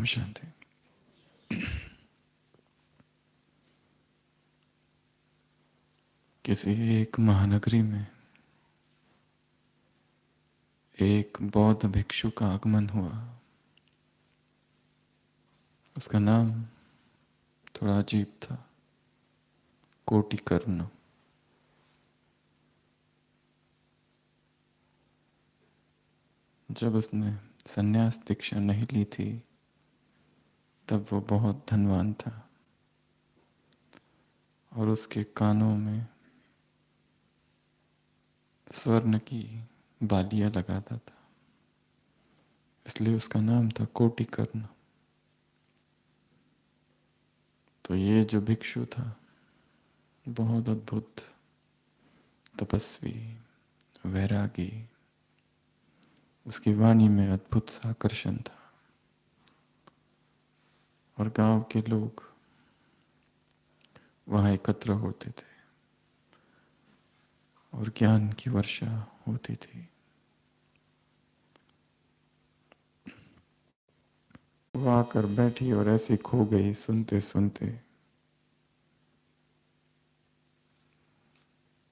ओम शांति। किसी एक महानगरी में एक बौद्ध भिक्षु का आगमन हुआ। उसका नाम थोड़ा अजीब था, कोटिकर्ण। जब उसने संन्यास दीक्षा नहीं ली थी तब वो बहुत धनवान था और उसके कानों में स्वर्ण की बालियां लगाता था, इसलिए उसका नाम था कोटिकर्ण। तो ये जो भिक्षु था बहुत अद्भुत तपस्वी, वैरागी। उसकी वाणी में अद्भुत सा आकर्षण था और गांव के लोग वहाँ एकत्र होते थे और ज्ञान की वर्षा होती थी। वो आकर बैठी और ऐसी खो गई सुनते सुनते।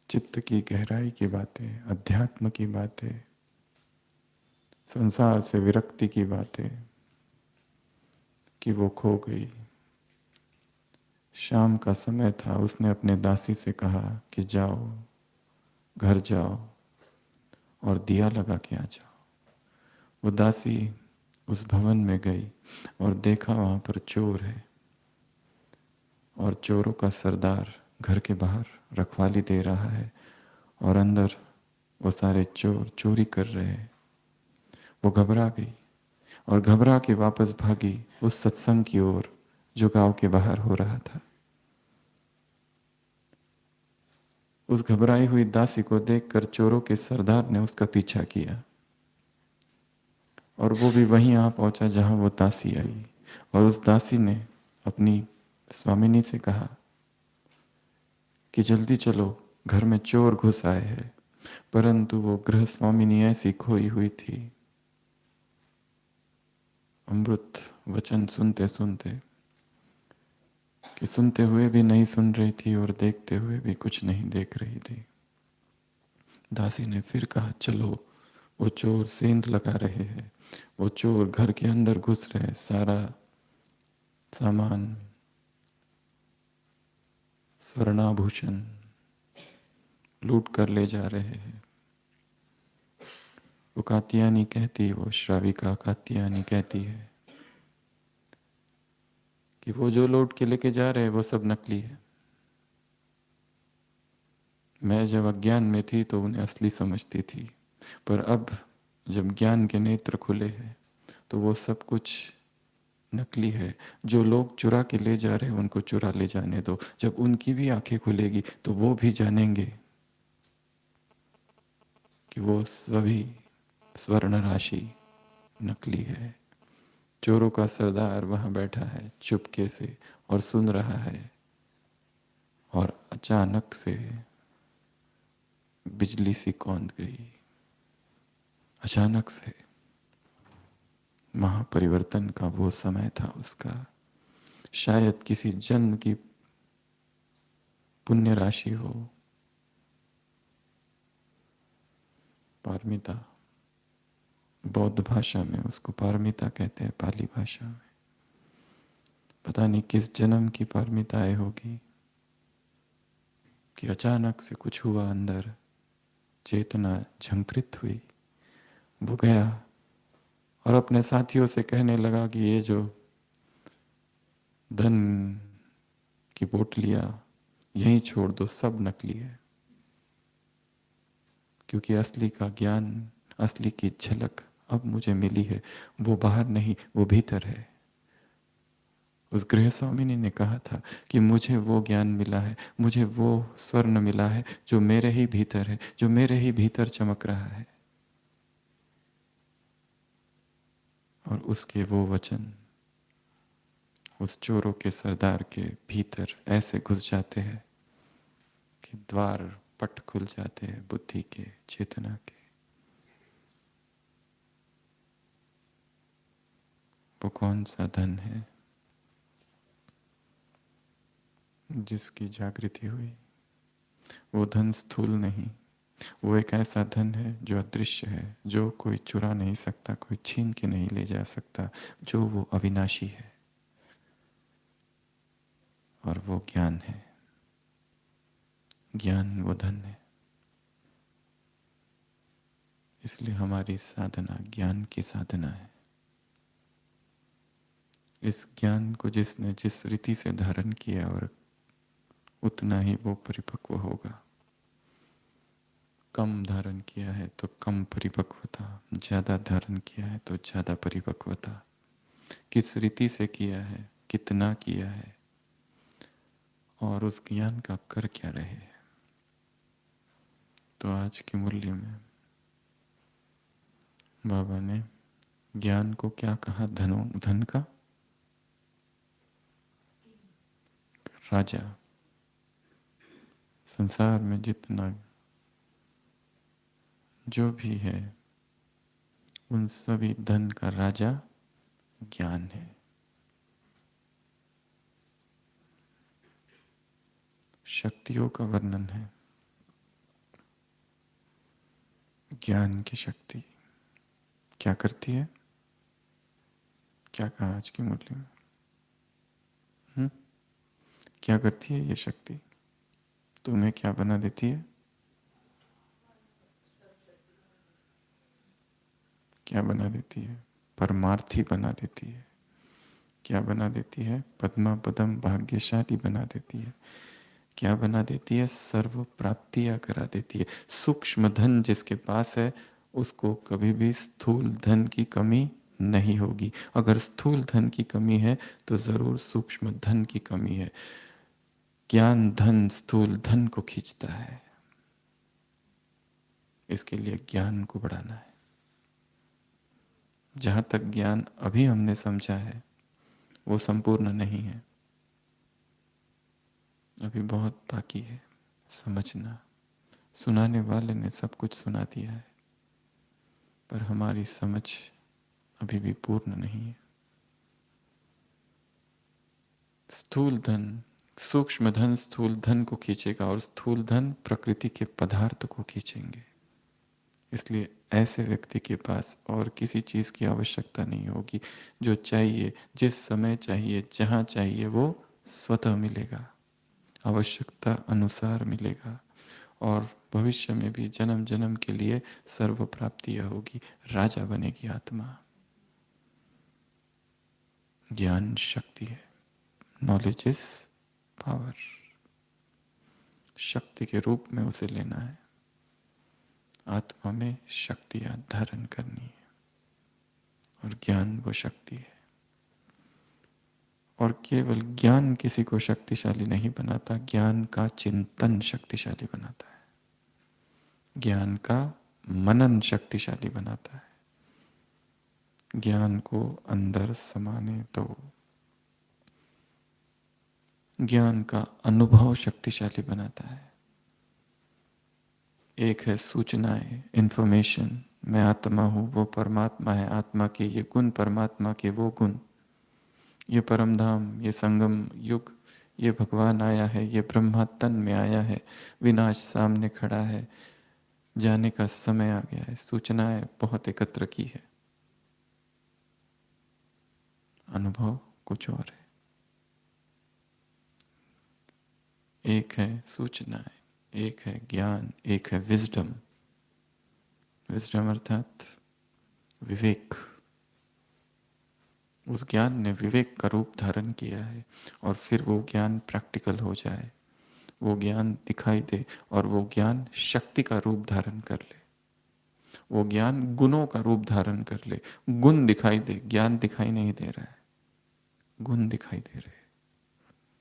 चित्त की गहराई की बातें, अध्यात्म की बातें, संसार से विरक्ति की बातें कि वो खो गई। शाम का समय था। उसने अपने दासी से कहा कि जाओ, घर जाओ और दिया लगा के आ जाओ। वो दासी उस भवन में गई और देखा वहाँ पर चोर है और चोरों का सरदार घर के बाहर रखवाली दे रहा है और अंदर वो सारे चोर चोरी कर रहे हैं। वो घबरा गई और घबरा के वापस भागी उस सत्संग की ओर जो गांव के बाहर हो रहा था। उस घबराई हुई दासी को देखकर चोरों के सरदार ने उसका पीछा किया और वो भी वहीं आ पहुंचा जहां वो दासी आई। और उस दासी ने अपनी स्वामिनी से कहा कि जल्दी चलो, घर में चोर घुस आए हैं। परंतु वो गृह स्वामिनी ऐसी खोई हुई थी, अमृत वचन सुनते सुनते, कि सुनते हुए भी नहीं सुन रही थी और देखते हुए भी कुछ नहीं देख रही थी। दासी ने फिर कहा, चलो, वो चोर सेंध लगा रहे हैं, वो चोर घर के अंदर घुस रहे, सारा सामान, स्वर्णाभूषण लूट कर ले जा रहे हैं। वो कात्यायनी कहती है, वो श्राविका कात्यायनी कहती है कि वो जो लूट के लेके जा रहे हैं वो सब नकली है। मैं जब अज्ञान में थी तो उन्हें असली समझती थी, पर अब जब ज्ञान के नेत्र खुले हैं तो वो सब कुछ नकली है। जो लोग चुरा के ले जा रहे हैं उनको चुरा ले जाने दो। जब उनकी भी आंखें खुलेगी तो वो भी जानेंगे कि वो सभी स्वर्ण राशि नकली है। चोरों का सरदार वहां बैठा है चुपके से और सुन रहा है और अचानक से बिजली सी कौंध गई। अचानक से महापरिवर्तन का वो समय था उसका। शायद किसी जन्म की पुण्य राशि हो। पारमिता, बौद्ध भाषा में उसको पारमिता कहते हैं, पाली भाषा में। पता नहीं किस जन्म की पारमिताएं होगी कि अचानक से कुछ हुआ, अंदर चेतना झंकृत हुई। वो गया और अपने साथियों से कहने लगा कि ये जो धन की पोटलियां यहीं छोड़ दो, सब नकली है। क्योंकि असली का ज्ञान, असली की झलक अब मुझे मिली है। वो बाहर नहीं, वो भीतर है। उस गृह स्वामिनी ने कहा था कि मुझे वो ज्ञान मिला है, मुझे वो स्वर्ण मिला है जो मेरे ही भीतर है, जो मेरे ही भीतर चमक रहा है। और उसके वो वचन उस चोरों के सरदार के भीतर ऐसे घुस जाते हैं कि द्वार पट खुल जाते हैं बुद्धि के, चेतना के। वो कौन सा धन है जिसकी जागृति हुई? वो धन स्थूल नहीं, वो एक ऐसा धन है जो अदृश्य है, जो कोई चुरा नहीं सकता, कोई छीन के नहीं ले जा सकता, जो वो अविनाशी है, और वो ज्ञान है। ज्ञान वो धन है। इसलिए हमारी साधना ज्ञान की साधना है। इस ज्ञान को जिसने जिस रीति से धारण किया, और उतना ही वो परिपक्व होगा। कम धारण किया है तो कम परिपक्वता, ज्यादा धारण किया है तो ज्यादा परिपक्वता। किस रीति से किया है, कितना किया है, और उस ज्ञान का कर क्या रहे। तो आज की मुरली में बाबा ने ज्ञान को क्या कहा? धन का राजा। संसार में जितना जो भी है, उन सभी धन का राजा ज्ञान है। शक्तियों का वर्णन है। ज्ञान की शक्ति क्या करती है? क्या कहा आज की मुरली में? क्या करती है ये शक्ति? तुम्हें क्या बना देती है? क्या बना देती है? परमार्थी बना देती है। क्या बना देती है? पद्मा पदम भाग्यशाली बना देती है। क्या बना देती है? सर्व प्राप्तियां करा देती है। सूक्ष्म धन जिसके पास है, उसको कभी भी स्थूल धन की कमी नहीं होगी। अगर स्थूल धन की कमी है तो जरूर सूक्ष्म धन की कमी है। ज्ञान धन स्थूल धन को खींचता है। इसके लिए ज्ञान को बढ़ाना है। जहां तक ज्ञान अभी हमने समझा है वो संपूर्ण नहीं है। अभी बहुत बाकी है समझना। सुनाने वाले ने सब कुछ सुना दिया है, पर हमारी समझ अभी भी पूर्ण नहीं है। स्थूल धन, सूक्ष्म धन स्थूल धन को खींचेगा, और स्थूल धन प्रकृति के पदार्थ को खींचेंगे। इसलिए ऐसे व्यक्ति के पास और किसी चीज की आवश्यकता नहीं होगी। जो चाहिए, जिस समय चाहिए, जहां चाहिए, वो स्वतः मिलेगा, आवश्यकता अनुसार मिलेगा। और भविष्य में भी जन्म जन्म के लिए सर्व प्राप्तियां होगी। राजा बनेगी आत्मा। ज्ञान शक्ति है। Knowledge is power. शक्ति के रूप में उसे लेना है। आत्मा में शक्तियां धारण करनी है, और ज्ञान वो शक्ति है। और केवल ज्ञान किसी को शक्तिशाली नहीं बनाता, ज्ञान का चिंतन शक्तिशाली बनाता है। ज्ञान का मनन शक्तिशाली बनाता है। ज्ञान को अंदर समाने दो। ज्ञान का अनुभव शक्तिशाली बनाता है। एक है सूचनाएं, इंफॉर्मेशन, मैं आत्मा हूं, वो परमात्मा है, आत्मा के ये गुण, परमात्मा के वो गुण, ये परम धाम, ये संगम युग, ये भगवान आया है, ये ब्रह्मा तन में आया है, विनाश सामने खड़ा है, जाने का समय आ गया है। सूचनाएं बहुत एकत्र की है, अनुभव कुछ और है। एक है सूचनाएं, एक है ज्ञान, एक है विजडम। विजडम अर्थात विवेक। उस ज्ञान ने विवेक का रूप धारण किया है, और फिर वो ज्ञान प्रैक्टिकल हो जाए, वो ज्ञान दिखाई दे, और वो ज्ञान शक्ति का रूप धारण कर ले, वो ज्ञान गुणों का रूप धारण कर ले। गुण दिखाई दे, ज्ञान दिखाई नहीं दे रहा है, गुण दिखाई दे रहे हैं।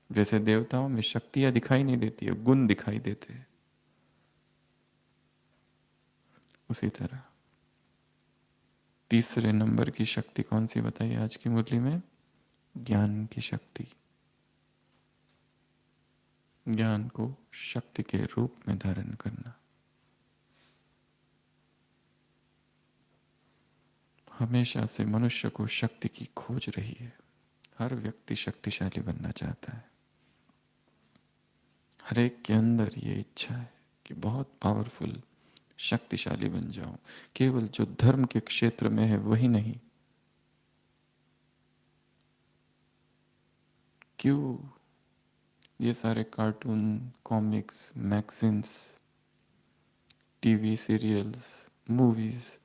जैसे देवताओं में शक्तियां दिखाई नहीं देती है, गुण दिखाई देते हैं। उसी तरह तीसरे नंबर की शक्ति कौन सी बताई आज की मुरली में? ज्ञान की शक्ति। ज्ञान को शक्ति के रूप में धारण करना। हमेशा से मनुष्य को शक्ति की खोज रही है। हर व्यक्ति शक्तिशाली बनना चाहता है। हर एक के अंदर ये इच्छा है कि बहुत पावरफुल, शक्तिशाली बन जाऊं। केवल जो धर्म के क्षेत्र में है वही नहीं। क्यों ये सारे cartoon, comics, magazines, TV serials, movies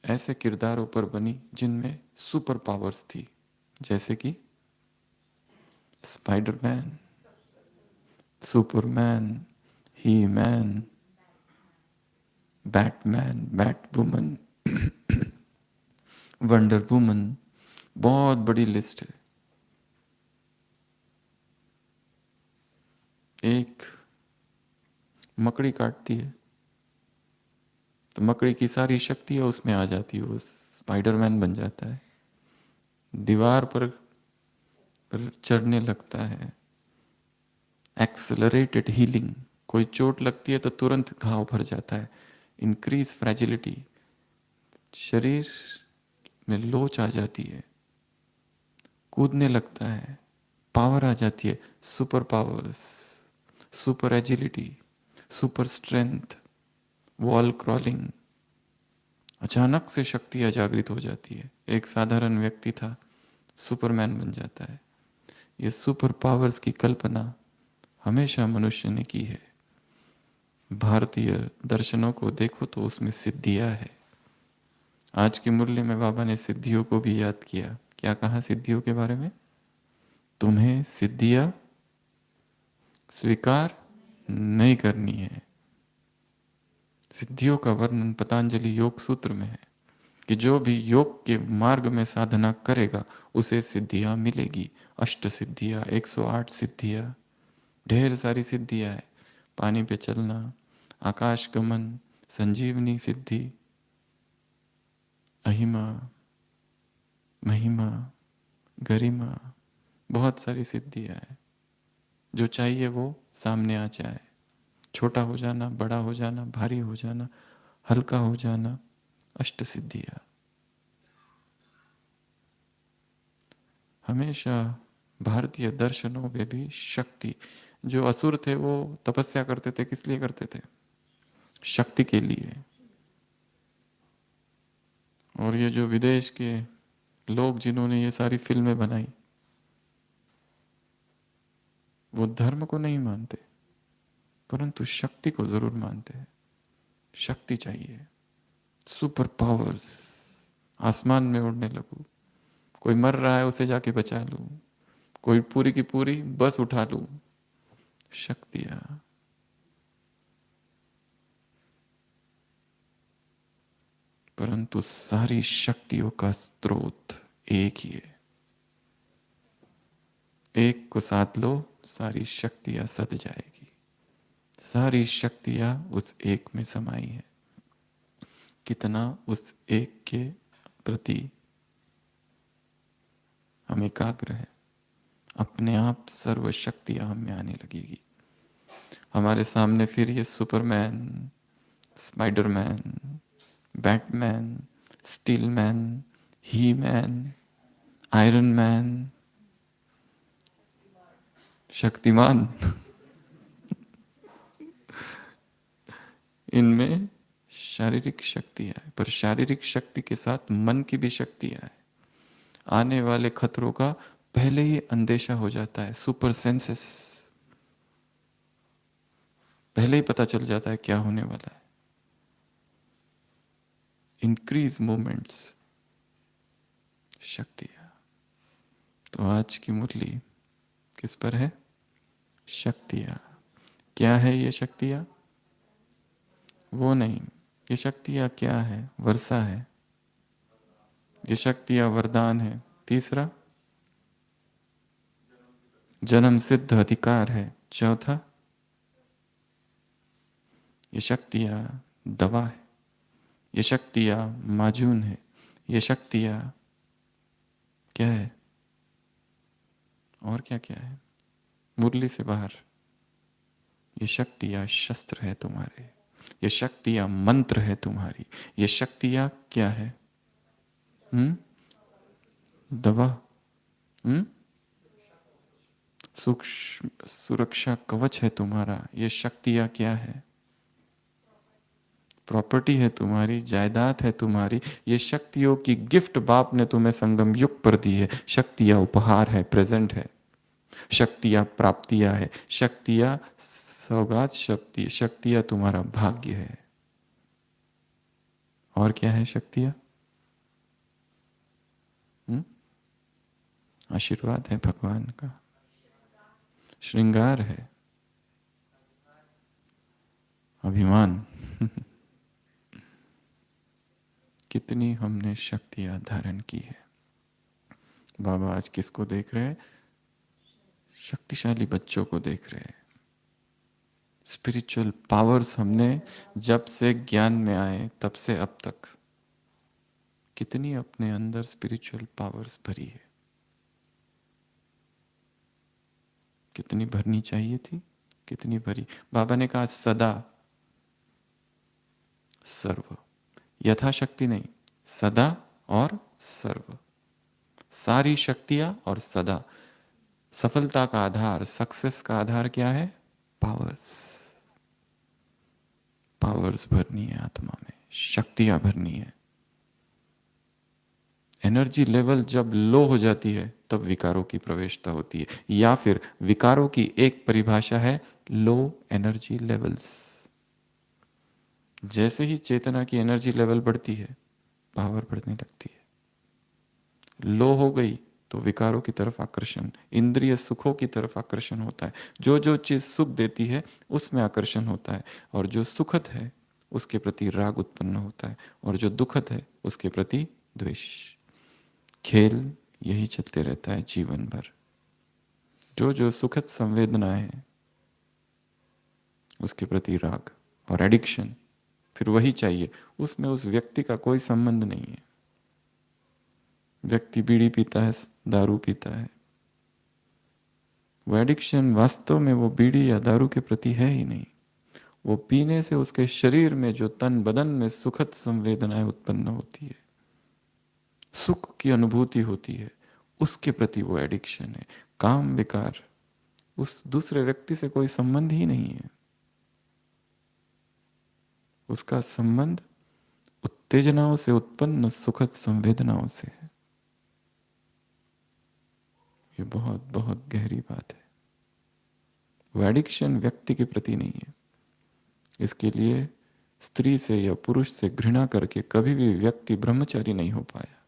ऐसे किरदारों पर बनी जिनमें सुपर पावर्स थी, जैसे कि स्पाइडरमैन, सुपरमैन, ही मैन, बैटमैन, बैटवुमन, वंडर वुमन। बहुत बड़ी लिस्ट है। एक मकड़ी काटती है तो मकड़ी की सारी शक्तियां उसमें आ जाती है, वो स्पाइडरमैन बन जाता है। दीवार पर चढ़ने लगता है, एक्सेलरेटेड हीलिंग। कोई चोट लगती है तो तुरंत घाव भर जाता है। इंक्रीज फ्रेजिलिटी, शरीर में लोच आ जाती है। कूदने लगता है, पावर आ जाती है, super powers, super agility, super strength, wall crawling. अचानक से शक्तियां जागृत हो जाती है। एक साधारण व्यक्ति था, सुपरमैन बन जाता है। ये सुपर पावर्स की कल्पना हमेशा मनुष्य ने की है। भारतीय दर्शनों को देखो तो उसमें सिद्धियां है। आज की मुरली में बाबा ने सिद्धियों को भी याद किया। क्या कहा सिद्धियों के बारे में? तुम्हें सिद्धियां स्वीकार नहीं करनी है। सिद्धियों का वर्णन पतंजलि योग सूत्र में है कि जो भी योग के मार्ग में साधना करेगा उसे सिद्धियां मिलेगी। अष्ट सिद्धियां, 108 सिद्धियां, ढेर सारी सिद्धियां है। पानी पे चलना, आकाश गमन, संजीवनी सिद्धि, अहिमा, महिमा, गरिमा, बहुत सारी सिद्धियां है। जो चाहिए वो सामने आ जाए। छोटा हो जाना, बड़ा हो जाना, भारी हो जाना, हल्का हो जाना, अष्ट सिद्धियां। हमेशा भारतीय दर्शनों में भी शक्ति, जो असुर थे वो तपस्या करते थे, किस लिए करते थे? शक्ति के लिए। और ये जो विदेश के लोग जिन्होंने ये सारी फिल्में बनाई, वो धर्म को नहीं मानते परंतु शक्ति को जरूर मानते हैं। शक्ति चाहिए, सुपर पावर्स। आसमान में उड़ने लगूं, कोई मर रहा है उसे जाके बचा लूं, कोई पूरी की पूरी बस उठा लूं। शक्तियां। परंतु सारी शक्तियों का स्रोत एक ही है। एक को साध लो, सारी शक्तियां सध जाएगी। सारी शक्तियां उस एक में समाई है। कितना उस एक के प्रति हम एकाग्र है, अपने आप सर्व शक्तियां हमें आने लगेगी। हमारे सामने फिर ये Superman, Spiderman, Batman, steel man, he man, iron man, Shaktimaan इनमें शारीरिक शक्तियां है, पर शारीरिक शक्ति के साथ मन की भी शक्तियां है। आने वाले खतरों का पहले ही अंदेशा हो जाता है। सुपर सेंसेस, पहले ही पता चल जाता है क्या होने वाला है। इंक्रीज मूवमेंट्स, शक्तियां। तो आज की मुरली किस पर है? शक्तियां। क्या है ये शक्तियां? वो नहीं, ये शक्तियां क्या है? वर्षा है। ये शक्तियां वरदान है। तीसरा, जन्म सिद्ध अधिकार है। चौथा, ये शक्तियां दवा है। ये शक्तियां माजून है। ये शक्तियां क्या है? और क्या क्या है? मुरली से बाहर, ये शक्तियां शस्त्र है तुम्हारे। ये शक्तियां मंत्र है तुम्हारी। ये शक्तियां क्या है? दवा, सूक्ष्म सुरक्षा कवच है तुम्हारा। ये शक्तियाँ क्या है? प्रॉपर्टी है तुम्हारी, जायदाद है तुम्हारी। ये शक्तियों की गिफ्ट बाप ने तुम्हें संगम युग पर दी है। शक्तियाँ उपहार है, प्रेजेंट है। शक्तियाँ प्राप्तियाँ है, शक्तियाँ सौगात, शक्तियाँ तुम्हारा भाग्य है। और क्या है शक्तियाँ? आशीर्वाद है भगवान का, श्रृंगार है, अभिमान। कितनी हमने शक्तियां धारण की है। बाबा आज किसको देख रहे हैं? शक्तिशाली बच्चों को देख रहे हैं। स्पिरिचुअल पावर्स हमने जब से ज्ञान में आए तब से अब तक कितनी अपने अंदर स्पिरिचुअल पावर्स भरी है। कितनी भरनी चाहिए थी, कितनी भरी। बाबा ने कहा सदा सर्व, यथाशक्ति नहीं, सदा और सर्व। सारी शक्तियां और सदा। सफलता का आधार, सक्सेस का आधार क्या है? पावर्स। पावर्स भरनी है आत्मा में, शक्तियां भरनी है। एनर्जी लेवल जब लो हो जाती है तब विकारों की प्रवेशता होती है, या फिर विकारों की एक परिभाषा है लो एनर्जी लेवल्स। जैसे ही चेतना की एनर्जी लेवल बढ़ती है, पावर बढ़ने लगती है। लो हो गई तो विकारों की तरफ आकर्षण, इंद्रिय सुखों की तरफ आकर्षण होता है। जो जो चीज सुख देती है उसमें आकर्षण होता है, और जो सुखद है उसके प्रति राग उत्पन्न होता है, और जो दुखद है उसके प्रति द्वेष। खेल यही चलते रहता है जीवन भर। जो जो सुखद संवेदना है उसके प्रति राग और एडिक्शन, फिर वही चाहिए। उसमें उस व्यक्ति का कोई संबंध नहीं है। व्यक्ति बीड़ी पीता है, दारू पीता है, वो एडिक्शन वास्तव में वो बीड़ी या दारू के प्रति है ही नहीं। वो पीने से उसके शरीर में जो तन बदन में सुखद संवेदनाएं उत्पन्न होती है, सुख की अनुभूति होती है, उसके प्रति वो एडिक्शन है। काम विकार उस दूसरे व्यक्ति से कोई संबंध ही नहीं है। उसका संबंध उत्तेजनाओं से उत्पन्न सुखद संवेदनाओं से है। ये बहुत बहुत गहरी बात है। वो एडिक्शन व्यक्ति के प्रति नहीं है। इसके लिए स्त्री से या पुरुष से घृणा करके कभी भी व्यक्ति ब्रह्मचारी नहीं हो पाया,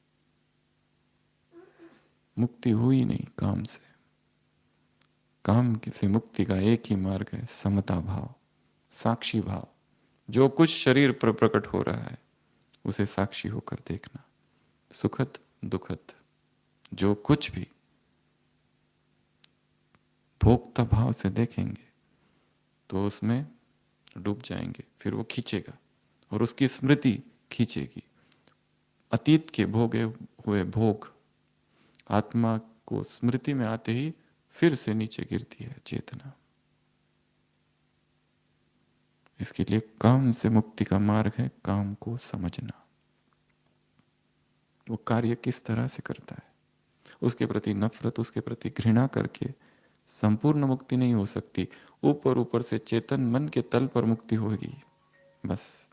मुक्ति हुई नहीं काम से। काम से मुक्ति का एक ही मार्ग है, समता भाव, साक्षी भाव। जो कुछ शरीर पर प्रकट हो रहा है उसे साक्षी होकर देखना, सुखद दुखद जो कुछ भी भोक्ता भाव से देखेंगे तो उसमें डूब जाएंगे। फिर वो खींचेगा और उसकी स्मृति खींचेगी। अतीत के भोगे हुए भोग आत्मा को स्मृति में आते ही फिर से नीचे गिरती है चेतना। इसके लिए काम से मुक्ति का मार्ग है काम को समझना। वो कार्य किस तरह से करता है, उसके प्रति नफरत, उसके प्रति घृणा करके संपूर्ण मुक्ति नहीं हो सकती। ऊपर ऊपर से चेतन मन के तल पर मुक्ति होगी, बस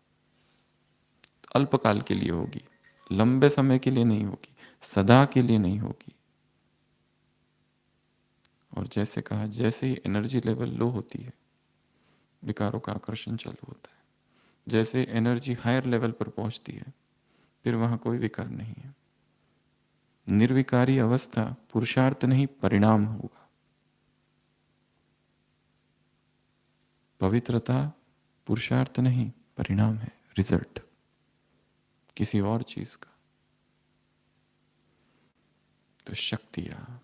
अल्पकाल के लिए होगी, लंबे समय के लिए नहीं होगी, सदा के लिए नहीं होगी। और जैसे कहा, जैसे ही एनर्जी लेवल लो होती है विकारों का आकर्षण चालू होता है। जैसे एनर्जी हायर लेवल पर पहुंचती है फिर वहां कोई विकार नहीं है। निर्विकारी अवस्था पुरुषार्थ नहीं परिणाम होगा। पवित्रता पुरुषार्थ नहीं परिणाम है, रिजल्ट किसी और चीज का। तो शक्तियां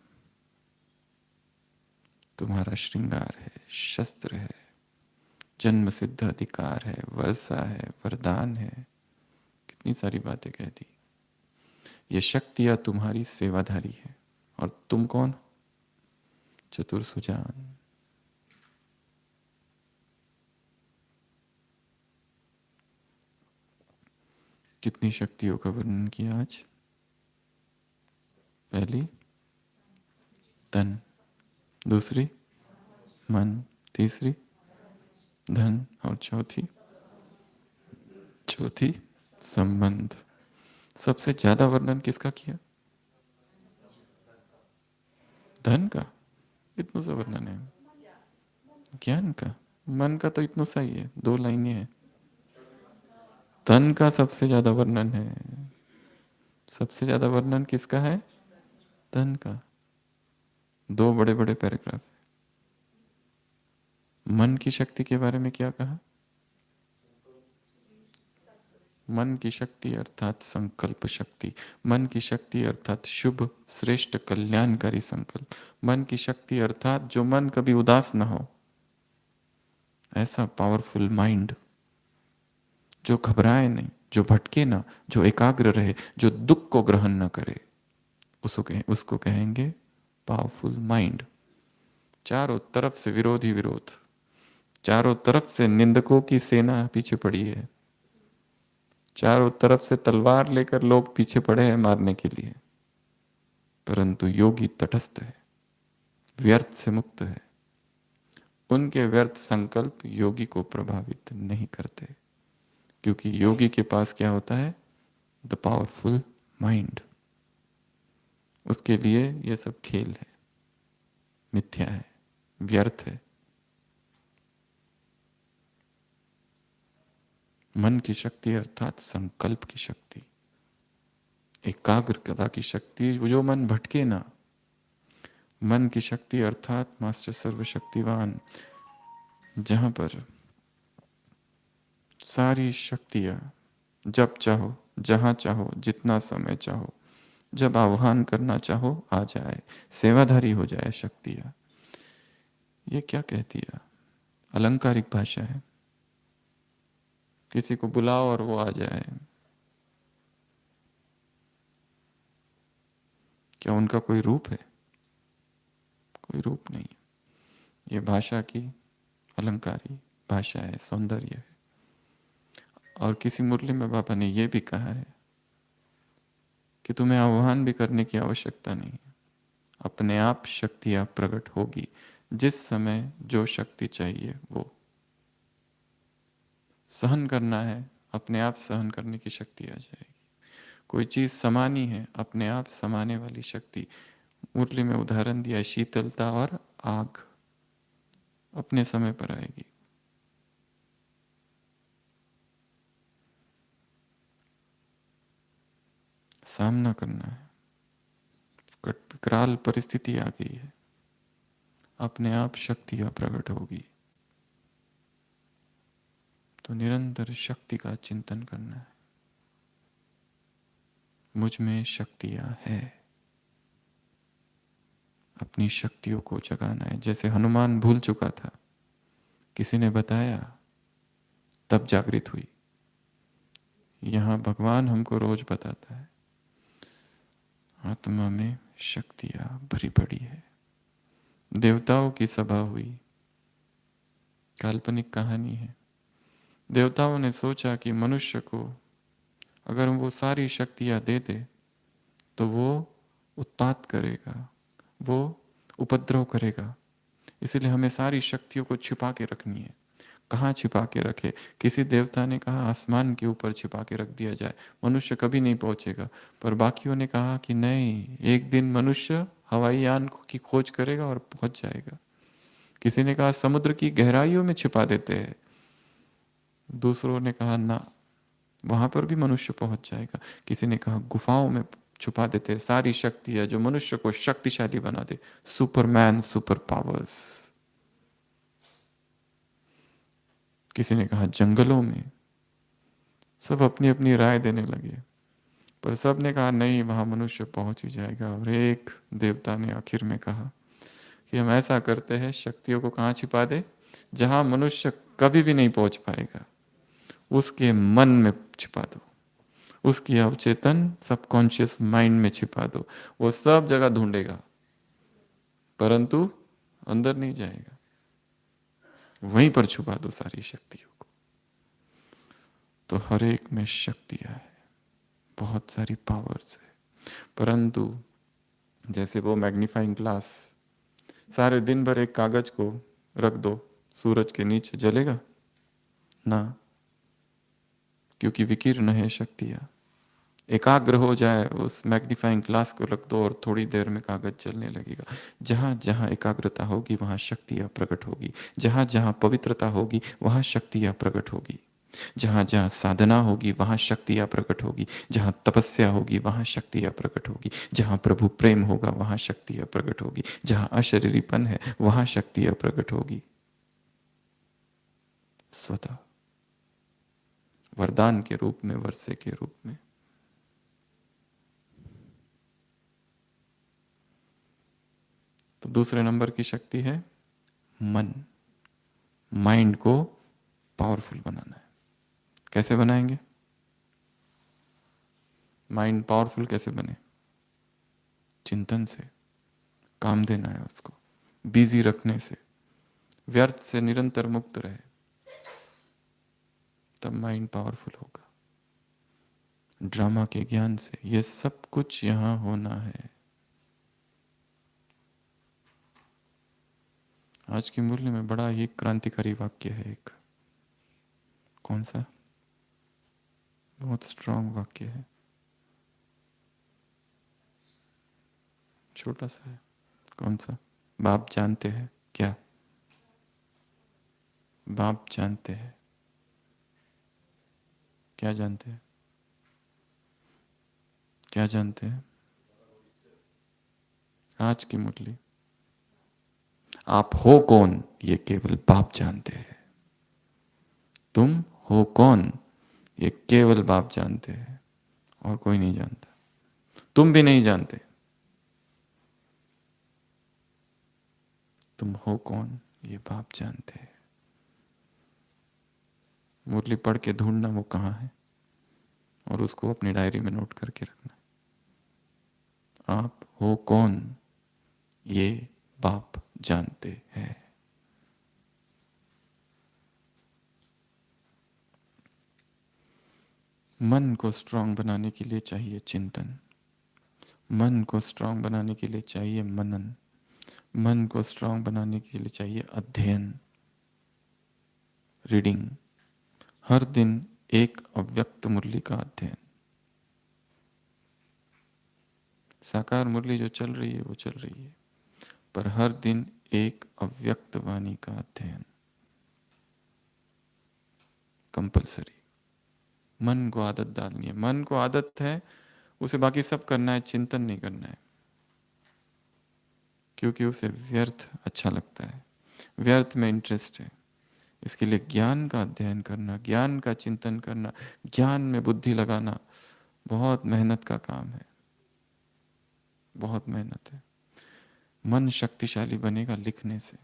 तुम्हारा श्रृंगार है, शस्त्र है, जन्म सिद्ध अधिकार है, वर्षा है, वरदान है, कितनी सारी बातें कह दी। ये शक्तियां तुम्हारी सेवाधारी है। और तुम कौन? चतुर सुजान। कितनी शक्तियों का वर्णन किया आज। पहली तन, दूसरी मन, तीसरी धन और चौथी संबंध। सबसे ज्यादा वर्णन किसका किया? धन का। इतना सा वर्णन है। ज्ञान का, मन का तो इतना सा ही है, 2 लाइनें हैं। तन का सबसे ज्यादा वर्णन है। सबसे ज्यादा वर्णन किसका है? तन का। 2 बड़े बड़े पैराग्राफ है। मन की शक्ति के बारे में क्या कहा? मन की शक्ति अर्थात संकल्प शक्ति। मन की शक्ति अर्थात शुभ श्रेष्ठ कल्याणकारी संकल्प। मन की शक्ति अर्थात जो मन कभी उदास ना हो, ऐसा पावरफुल माइंड जो घबराए नहीं, जो भटके ना, जो एकाग्र रहे, जो दुख को ग्रहण ना करे, उसको कहेंगे पावरफुल माइंड। चारों तरफ से विरोध ही विरोध, चारों तरफ से निंदकों की सेना पीछे पड़ी है, चारों तरफ से तलवार लेकर लोग पीछे पड़े हैं मारने के लिए, परंतु योगी तटस्थ है, व्यर्थ से मुक्त है। उनके व्यर्थ संकल्प योगी को प्रभावित नहीं करते, क्योंकि योगी के पास क्या होता है? The powerful mind. उसके लिए यह सब खेल है, मिथ्या है, व्यर्थ है। मन की शक्ति अर्थात संकल्प की शक्ति, एकाग्रता की शक्ति, जो मन भटके ना। मन की शक्ति अर्थात मास्टर सर्वशक्तिवान, जहां पर सारी शक्तियां जब चाहो, जहां चाहो, जितना समय चाहो, जब आह्वान करना चाहो आ जाए, सेवाधारी हो जाए शक्तियां। ये क्या कहती है? अलंकारिक भाषा है। किसी को बुलाओ और वो आ जाए। क्या उनका कोई रूप है? कोई रूप नहीं। ये भाषा की अलंकारी भाषा है, सौंदर्य है। और किसी मुरली में बाबा ने यह भी कहा है कि तुम्हें आह्वान भी करने की आवश्यकता नहीं है, अपने आप शक्तियां प्रकट होगी। जिस समय जो शक्ति चाहिए वो सहन करना है, अपने आप सहन करने की शक्ति आ जाएगी। कोई चीज समानी है, अपने आप समाने वाली शक्ति। मुरली में उदाहरण दिया शीतलता और आग, अपने समय पर आएगी। सामना करना है, विकराल परिस्थिति आ गई है, अपने आप शक्तियां प्रकट होगी। तो निरंतर शक्ति का चिंतन करना है। मुझ में शक्तियां है, अपनी शक्तियों को जगाना है। जैसे हनुमान भूल चुका था, किसी ने बताया तब जागृत हुई। यहां भगवान हमको रोज बताता है, आत्मा में शक्तियां भरी पड़ी है। देवताओं की सभा हुई, काल्पनिक कहानी है। देवताओं ने सोचा कि मनुष्य को अगर वो सारी शक्तियां दे दे तो वो उत्पात करेगा, वो उपद्रव करेगा, इसलिए हमें सारी शक्तियों को छिपा के रखनी है। कहाँ छिपा के रखे? किसी देवता ने कहा आसमान के ऊपर छिपा के रख दिया जाए, मनुष्य कभी नहीं पहुंचेगा। पर बाकियों ने कहा कि नहीं, एक दिन मनुष्य हवाई यान की खोज करेगा और पहुंच जाएगा। किसी ने कहा समुद्र की गहराइयों में छिपा देते हैं, दूसरों ने कहा ना, वहां पर भी मनुष्य पहुंच जाएगा। किसी ने कहा गुफाओं में छुपा देते हैं, सारी शक्ति है जो मनुष्य को शक्तिशाली बना दे, सुपरमैन, सुपर पावर्स। किसी ने कहा जंगलों में। सब अपनी अपनी राय देने लगे, पर सब ने कहा नहीं, वहां मनुष्य पहुंच ही जाएगा। और एक देवता ने आखिर में कहा कि हम ऐसा करते हैं, शक्तियों को कहाँ छिपा दे? जहां मनुष्य कभी भी नहीं पहुंच पाएगा, उसके मन में छिपा दो, उसकी अवचेतन सबकॉन्शियस माइंड में छिपा दो। वो सब जगह ढूंढेगा परंतु अंदर नहीं जाएगा। वहीं पर छुपा दो सारी शक्तियों को। तो हर एक में शक्तियां है, बहुत सारी पावर्स है, परंतु जैसे वो मैग्नीफाइंग ग्लास, सारे दिन भर एक कागज को रख दो सूरज के नीचे, जलेगा ना, क्योंकि विकीर्ण है शक्तियाँ। एकाग्र हो जाए, उस मैग्नीफाइंग ग्लास को रख दो और थोड़ी देर में कागज चलने लगेगा। जहाँ जहाँ एकाग्रता होगी वहाँ शक्तियाँ प्रकट होगी, जहाँ जहाँ पवित्रता होगी वहाँ शक्तियाँ प्रकट होगी, जहाँ जहाँ साधना होगी वहाँ शक्तियाँ प्रकट होगी, जहाँ तपस्या होगी वहाँ शक्तियाँ प्रकट होगी, जहाँ प्रभु प्रेम होगा वहाँ शक्तियाँ प्रकट होगी, जहाँ अशरीरीपन है वहाँ शक्तियाँ प्रकट होगी। स्वतः वरदान के रूप में, वर्षे के रूप में। तो दूसरे नंबर की शक्ति है मन। माइंड को पावरफुल बनाना है। कैसे बनाएंगे? माइंड पावरफुल कैसे बने? चिंतन से, काम देना है उसको, बिजी रखने से, व्यर्थ से निरंतर मुक्त रहे, तब माइंड पावरफुल होगा। ड्रामा के ज्ञान से ये सब कुछ यहां होना है। आज की मुरली में बड़ा ही क्रांतिकारी वाक्य है एक। कौन सा? बहुत स्ट्रांग वाक्य है, छोटा सा है। कौन सा? बाप जानते हैं क्या? बाप जानते हैं। क्या जानते हैं? क्या जानते हैं? आज की मुरली, आप हो कौन ये केवल बाप जानते हैं। तुम हो कौन ये केवल बाप जानते हैं, और कोई नहीं जानता। तुम भी नहीं जानते तुम हो कौन, ये बाप जानते हैं। मुरली पढ़ के ढूंढना वो कहाँ है, और उसको अपनी डायरी में नोट करके रखना। आप हो कौन ये बाप जानते हैं। मन को स्ट्रांग बनाने के लिए चाहिए चिंतन, मन को स्ट्रांग बनाने के लिए चाहिए मनन, मन को स्ट्रांग बनाने के लिए चाहिए अध्ययन, रीडिंग। हर दिन एक अव्यक्त मुरली का अध्ययन। साकार मुरली जो चल रही है वो चल रही है, पर हर दिन एक अव्यक्त वाणी का अध्ययन कंपलसरी। मन को आदत डालनी है। मन को आदत है उसे बाकी सब करना है, चिंतन नहीं करना है, क्योंकि उसे व्यर्थ अच्छा लगता है, व्यर्थ में इंटरेस्ट है। इसके लिए ज्ञान का अध्ययन करना, ज्ञान का चिंतन करना, ज्ञान में बुद्धि लगाना बहुत मेहनत का काम है, बहुत मेहनत है। मन शक्तिशाली बनेगा लिखने से,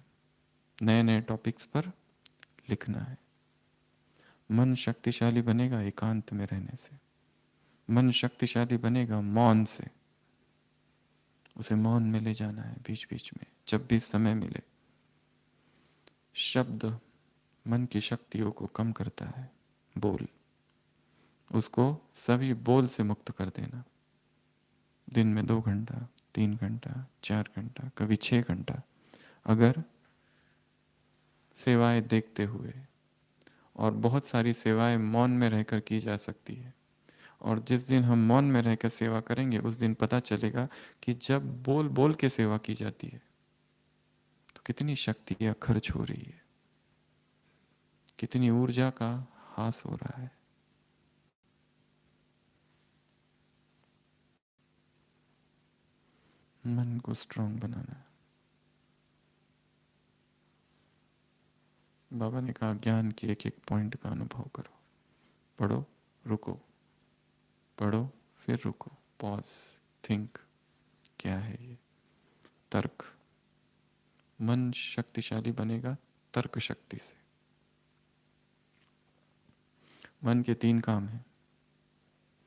नए नए टॉपिक्स पर लिखना है। मन शक्तिशाली बनेगा एकांत में रहने से, मन शक्तिशाली बनेगा मौन से। उसे मौन में ले जाना है बीच बीच में, जब भी समय मिले। शब्द मन की शक्तियों को कम करता है, बोल, उसको सभी बोल से मुक्त कर देना। दिन में 2 घंटा, 3 घंटा, 4 घंटा, कभी 6 घंटा, अगर सेवाएं देखते हुए, और बहुत सारी सेवाएं मौन में रहकर की जा सकती है। और जिस दिन हम मौन में रहकर सेवा करेंगे उस दिन पता चलेगा कि जब बोल बोल के सेवा की जाती है तो कितनी शक्तियां खर्च हो रही है, कितनी ऊर्जा का हास हो रहा है। मन को स्ट्रांग बनाना। बाबा ने कहा ज्ञान के एक एक पॉइंट का अनुभव करो। पढ़ो, रुको, पढ़ो, फिर रुको, पॉज, थिंक, क्या है ये? तर्क। मन शक्तिशाली बनेगा तर्क शक्ति से। मन के 3 काम हैं,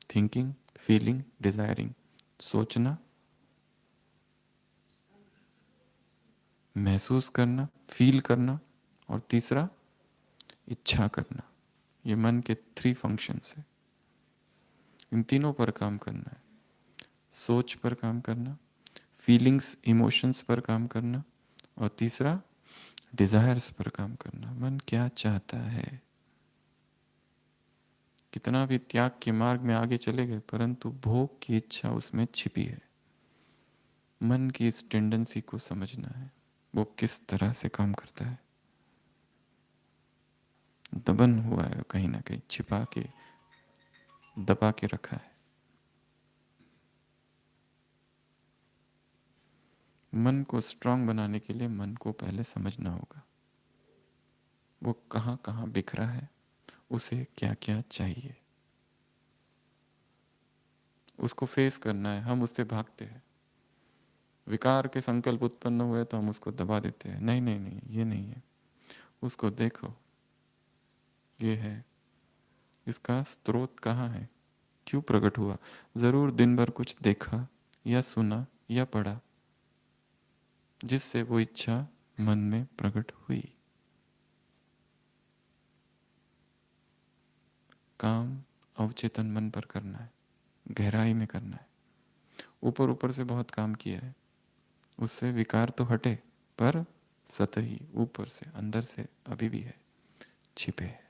थिंकिंग, फीलिंग, डिजायरिंग। सोचना, महसूस करना, फील करना, और तीसरा इच्छा करना। ये मन के 3 फंक्शंस है। इन तीनों पर काम करना है। सोच पर काम करना, फीलिंग्स इमोशंस पर काम करना, और तीसरा डिजायर्स पर काम करना। मन क्या चाहता है। कितना भी त्याग के मार्ग में आगे चले गए, परंतु भोग की इच्छा उसमें छिपी है। मन की इस टेंडेंसी को समझना है, वो किस तरह से काम करता है। दबन हुआ है, कहीं ना कहीं छिपा के दबा के रखा है। मन को स्ट्रांग बनाने के लिए मन को पहले समझना होगा, वो कहाँ कहाँ बिखरा है, उसे क्या क्या चाहिए, उसको फेस करना है। हम उससे भागते हैं, विकार के संकल्प उत्पन्न हुए तो हम उसको दबा देते हैं। नहीं नहीं नहीं, ये नहीं है, उसको देखो, ये है, इसका स्रोत कहाँ है, क्यों प्रकट हुआ। जरूर दिन भर कुछ देखा या सुना या पढ़ा जिससे वो इच्छा मन में प्रकट हुई। काम अवचेतन मन पर करना है, गहराई में करना है। ऊपर ऊपर से बहुत काम किया है, उससे विकार तो हटे, पर सतही ऊपर से अंदर से अभी भी है, छिपे है।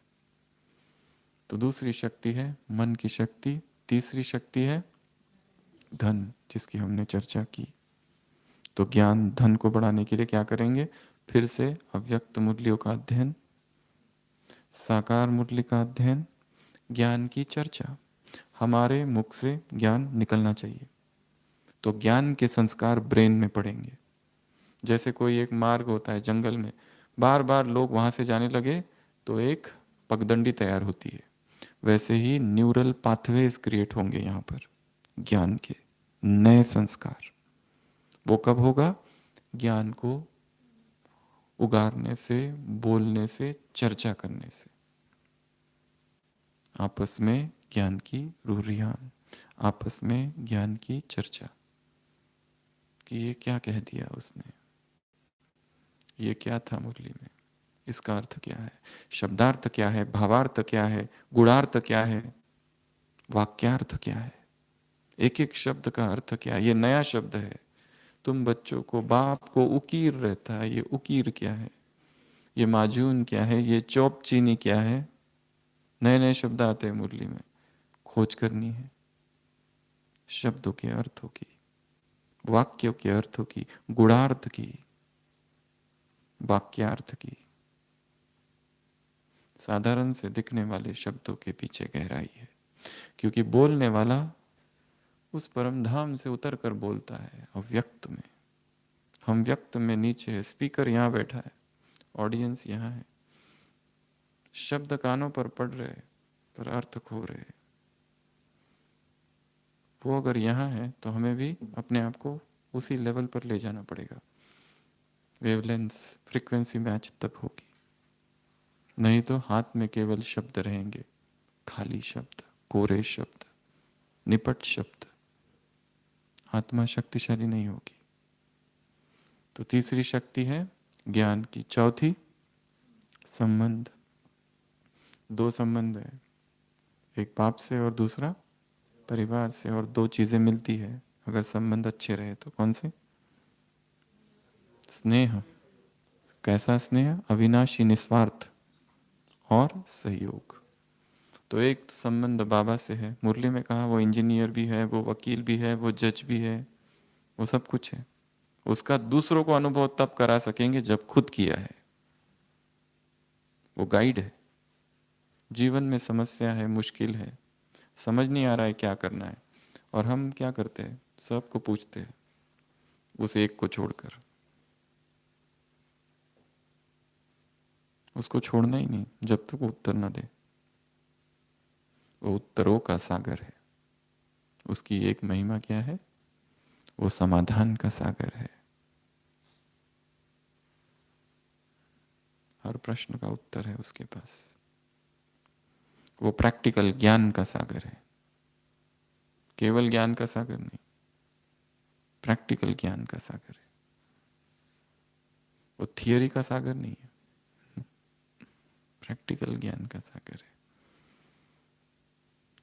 तो दूसरी शक्ति है मन की शक्ति। तीसरी शक्ति है धन, जिसकी हमने चर्चा की। तो ज्ञान धन को बढ़ाने के लिए क्या करेंगे, फिर से अव्यक्त मुरलियों का अध्ययन, साकार मुरली का अध्ययन, ज्ञान की चर्चा। हमारे मुख से ज्ञान निकलना चाहिए, तो ज्ञान के संस्कार ब्रेन में पड़ेंगे। जैसे कोई एक मार्ग होता है जंगल में, बार बार लोग वहां से जाने लगे तो एक पगडंडी तैयार होती है। वैसे ही न्यूरल पाथवेज क्रिएट होंगे यहाँ पर, ज्ञान के नए संस्कार। वो कब होगा, ज्ञान को उगारने से, बोलने से, चर्चा करने से। आपस में ज्ञान की रुरियान, आपस में ज्ञान की चर्चा कि ये क्या कह दिया उसने, ये क्या था मुरली में, इसका अर्थ क्या है, शब्दार्थ क्या है, भावार्थ क्या है, गुणार्थ क्या है, वाक्यार्थ क्या है, एक एक शब्द का अर्थ क्या है। ये नया शब्द है, तुम बच्चों को, बाप को उकीर रहता है, ये उकीर क्या है, ये माजून क्या है, ये चौप चीनी क्या है। नए नए शब्द आते हैं मुरली में, खोज करनी है शब्दों के अर्थों की, वाक्यों के अर्थों की, गुणार्थ की, वाक्यार्थ की। साधारण से दिखने वाले शब्दों के पीछे गहराई है, क्योंकि बोलने वाला उस परम धाम से उतर कर बोलता है अव्यक्त में। हम व्यक्त में नीचे है, स्पीकर यहाँ बैठा है, ऑडियंस यहाँ है, शब्द कानों पर पड़ रहे पर अर्थ खो रहे। वो अगर यहाँ है तो हमें भी अपने आप को उसी लेवल पर ले जाना पड़ेगा। वेवलेंस, फ्रीक्वेंसी मैच तब होगी, नहीं तो हाथ में केवल शब्द रहेंगे, खाली शब्द, कोरे शब्द, निपट शब्द। आत्मा शक्तिशाली नहीं होगी। तो तीसरी शक्ति है ज्ञान की। चौथी संबंध। दो संबंध है, एक बाप से और दूसरा परिवार से, और दो चीजें मिलती है अगर संबंध अच्छे रहे तो। कौन से, स्नेह। कैसा स्नेह, अविनाशी, निस्वार्थ और सहयोग। तो एक तो संबंध बाबा से है, मुरली में कहा वो इंजीनियर भी है, वो वकील भी है, वो जज भी है, वो सब कुछ है। उसका दूसरों को अनुभव तब करा सकेंगे जब खुद किया है। वो गाइड है। जीवन में समस्या है, मुश्किल है, समझ नहीं आ रहा है क्या करना है, और हम क्या करते हैं, सबको पूछते हैं उस एक को छोड़कर। उसको छोड़ना ही नहीं जब तक वो उत्तर ना दे। वो उत्तरों का सागर है। उसकी एक महिमा क्या है, वो समाधान का सागर है। हर प्रश्न का उत्तर है उसके पास। वो प्रैक्टिकल ज्ञान का सागर है, केवल ज्ञान का सागर नहीं, प्रैक्टिकल ज्ञान का सागर है। वो थियरी का सागर नहीं है, प्रैक्टिकल ज्ञान का सागर है।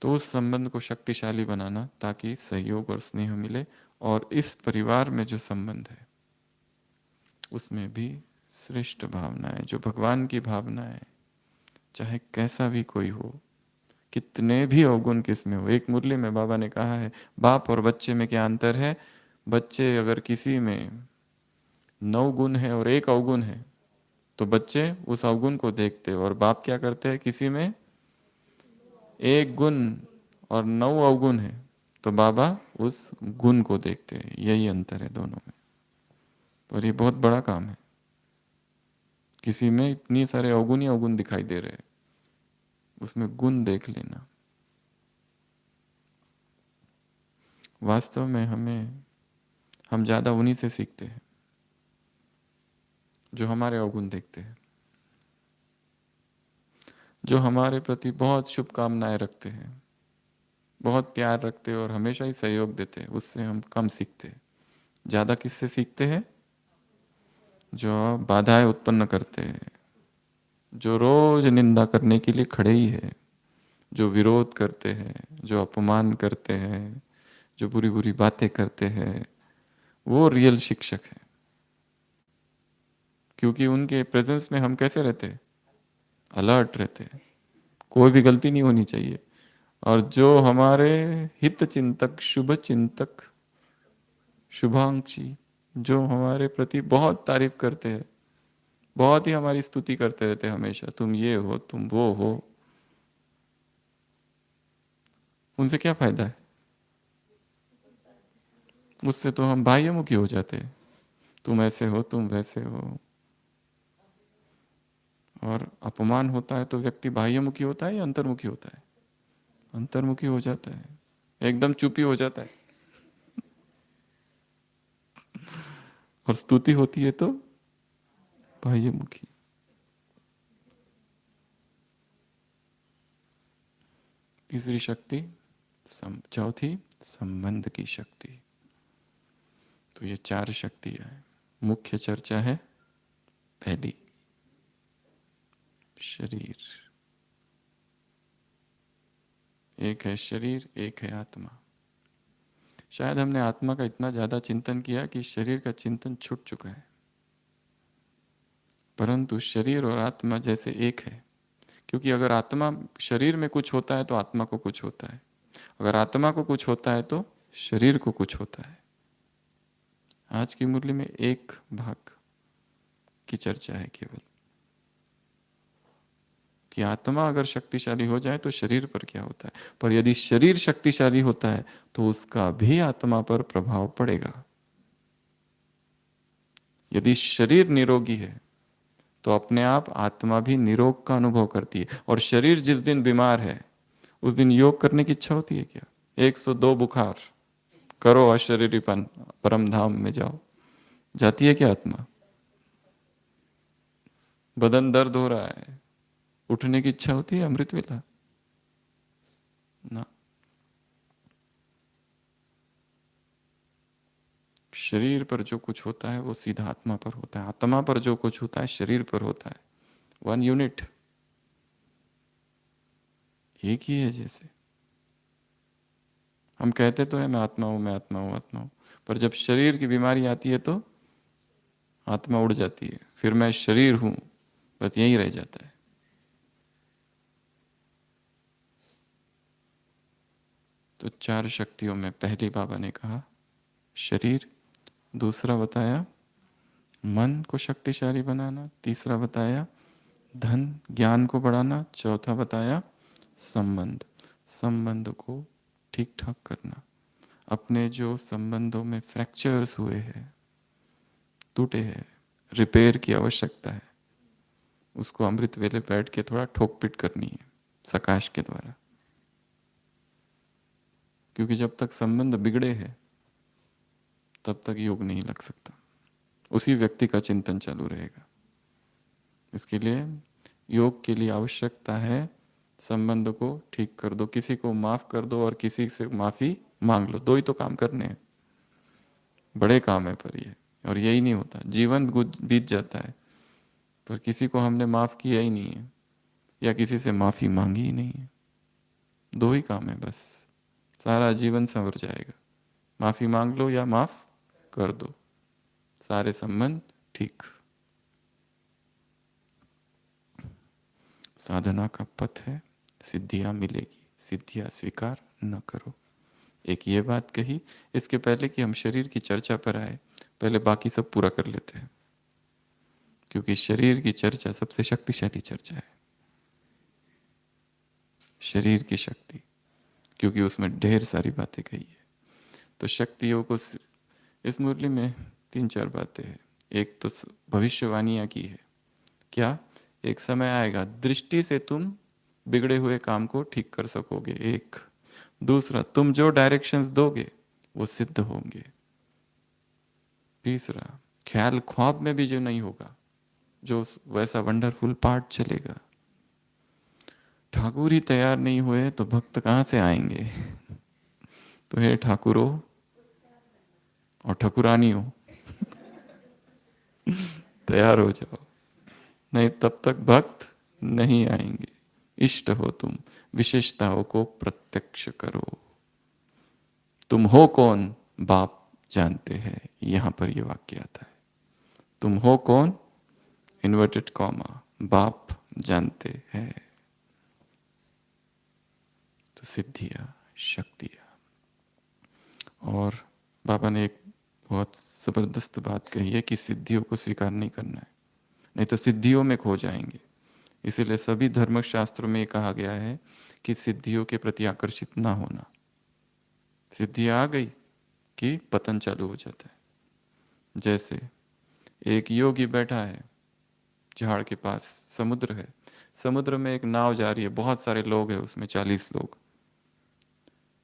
तो उस संबंध को शक्तिशाली बनाना ताकि सहयोग और स्नेह मिले, और इस परिवार में जो संबंध है उसमें भी श्रेष्ठ भावना है, जो भगवान की भावना है, चाहे कैसा भी कोई हो, कितने भी अवगुण किसमें हो। एक मुरली में बाबा ने कहा है, बाप और बच्चे में क्या अंतर है। बच्चे अगर किसी में 9 गुण है और 1 अवगुण है तो बच्चे उस अवगुण को देखते हैं, और बाप क्या करते हैं, किसी में 1 गुण और 9 अवगुण है तो बाबा उस गुण को देखते हैं। यही अंतर है दोनों में, और ये बहुत बड़ा काम है। किसी में इतनी सारे अवगुण ही अवगुण दिखाई दे रहे हैं, उसमें गुण देख लेना। वास्तव में हम ज़्यादा उन्हीं से सीखते हैं जो हमारे अवगुण देखते हैं, जो हमारे प्रति बहुत शुभकामनाएं रखते हैं, बहुत प्यार रखते हैं और हमेशा ही सहयोग देते हैं। उससे हम कम सीखते हैं। ज़्यादा किससे सीखते हैं, जो बाधाएं उत्पन्न करते हैं, जो रोज निंदा करने के लिए खड़े ही है, जो विरोध करते हैं, जो अपमान करते हैं, जो बुरी बुरी बातें करते हैं, वो रियल शिक्षक है। क्योंकि उनके प्रेजेंस में हम कैसे रहते हैं, अलर्ट रहते हैं, कोई भी गलती नहीं होनी चाहिए। और जो हमारे हित चिंतक, शुभ चिंतक, शुभांशी, जो हमारे प्रति बहुत तारीफ करते हैं, बहुत ही हमारी स्तुति करते रहते हैं हमेशा, तुम ये हो, तुम वो हो, उनसे क्या फायदा है। उससे तो हम बाह्यमुखी हो जाते हैं, तुम ऐसे हो, तुम वैसे हो। और अपमान होता है तो व्यक्ति बाह्यमुखी होता है या अंतर्मुखी होता है, अंतर्मुखी हो जाता है, एकदम चुपी हो जाता है। और स्तुति होती है तो बाह्यमुखी। तीसरी शक्ति चौथी संबंध की शक्ति। तो ये 4 शक्तियां हैं। मुख्य चर्चा है पहली, शरीर। एक है शरीर, एक है आत्मा। शायद हमने आत्मा का इतना ज्यादा चिंतन किया कि शरीर का चिंतन छूट चुका है। परंतु शरीर और आत्मा जैसे एक है, क्योंकि अगर आत्मा, शरीर में कुछ होता है तो आत्मा को कुछ होता है, अगर आत्मा को कुछ होता है तो शरीर को कुछ होता है। आज की मुरली में एक भाग की चर्चा है केवल, कि आत्मा अगर शक्तिशाली हो जाए तो शरीर पर क्या होता है। पर यदि शरीर शक्तिशाली होता है तो उसका भी आत्मा पर प्रभाव पड़ेगा। यदि शरीर निरोगी है तो अपने आप आत्मा भी निरोग का अनुभव करती है। और शरीर जिस दिन बीमार है उस दिन योग करने की इच्छा होती है क्या। 102 बुखार, करो अशरीरीपन, परम धाम में जाओ, जाती है क्या आत्मा। बदन दर्द हो रहा है, उठने की इच्छा होती है अमृत वेला ना। शरीर पर जो कुछ होता है वो सीधा आत्मा पर होता है, आत्मा पर जो कुछ होता है शरीर पर होता है। 1 यूनिट, एक ही है। जैसे हम कहते तो है मैं आत्मा हूं, मैं आत्मा हूं, आत्मा हूं, पर जब शरीर की बीमारी आती है तो आत्मा उड़ जाती है, फिर मैं शरीर हूं, बस यही रह जाता है। तो 4 शक्तियों में पहली बाबा ने कहा शरीर, दूसरा बताया मन को शक्तिशाली बनाना, तीसरा बताया धन ज्ञान को बढ़ाना, चौथा बताया संबंध, संबंध को ठीक ठाक करना। अपने जो संबंधों में फ्रैक्चर्स हुए हैं, टूटे हैं, रिपेयर की आवश्यकता है, उसको अमृत वेले बैठ के थोड़ा ठोक पिट करनी है सकाश के द्वारा। क्योंकि जब तक संबंध बिगड़े हैं तब तक योग नहीं लग सकता, उसी व्यक्ति का चिंतन चालू रहेगा। इसके लिए योग के लिए आवश्यकता है संबंध को ठीक कर दो, किसी को माफ कर दो और किसी से माफी मांग लो। 2 ही तो काम करने हैं, बड़े काम है पर ये, और यही नहीं होता। जीवन बीत जाता है पर किसी को हमने माफ किया ही नहीं है या किसी से माफी मांगी ही नहीं है। 2 ही काम है बस, सारा जीवन संवर जाएगा। माफी मांग लो या माफ कर दो, सारे संबंध ठीक। साधना का पथ है, सिद्धियां मिलेगी, सिद्धियां स्वीकार न करो। एक ये बात कही। इसके पहले कि हम शरीर की चर्चा पर आए, पहले बाकी सब पूरा कर लेते हैं, क्योंकि शरीर की चर्चा सबसे शक्तिशाली चर्चा है। शरीर की शक्ति, क्योंकि उसमें ढेर सारी बातें कही है। तो शक्तियों को इस मुरली में 3-4 बातें हैं। एक तो भविष्यवाणियां की है, क्या? एक समय आएगा दृष्टि से तुम बिगड़े हुए काम को ठीक कर सकोगे, एक। दूसरा, तुम जो डायरेक्शंस दोगे वो सिद्ध होंगे। तीसरा, ख्याल ख्वाब में भी जो नहीं होगा, जो वैसा वंडरफुल पार्ट चलेगा। ठाकुर ही तैयार नहीं हुए तो भक्त कहाँ से आएंगे? तो हे ठाकुरो और ठाकुरानियों, तैयार हो जाओ, नहीं तब तक भक्त नहीं आएंगे। इष्ट हो तुम, विशेषताओं को प्रत्यक्ष करो। तुम हो कौन, बाप जानते हैं। यहां पर ये वाक्य आता है, तुम हो कौन, इन्वर्टेड कॉमा, बाप जानते हैं। तो सिद्धियां, शक्तियां। और बाबा ने एक बहुत जबरदस्त बात कही है कि सिद्धियों को स्वीकार नहीं करना है, नहीं तो सिद्धियों में खो जाएंगे। इसीलिए सभी धर्मशास्त्रों में कहा गया है कि सिद्धियों के प्रति आकर्षित ना होना। सिद्धि आ गई कि पतन चालू हो जाता है। जैसे एक योगी बैठा है झाड़ के पास, समुद्र है, समुद्र में एक नाव जा रही है, बहुत सारे लोग हैं उसमें, 40 लोग।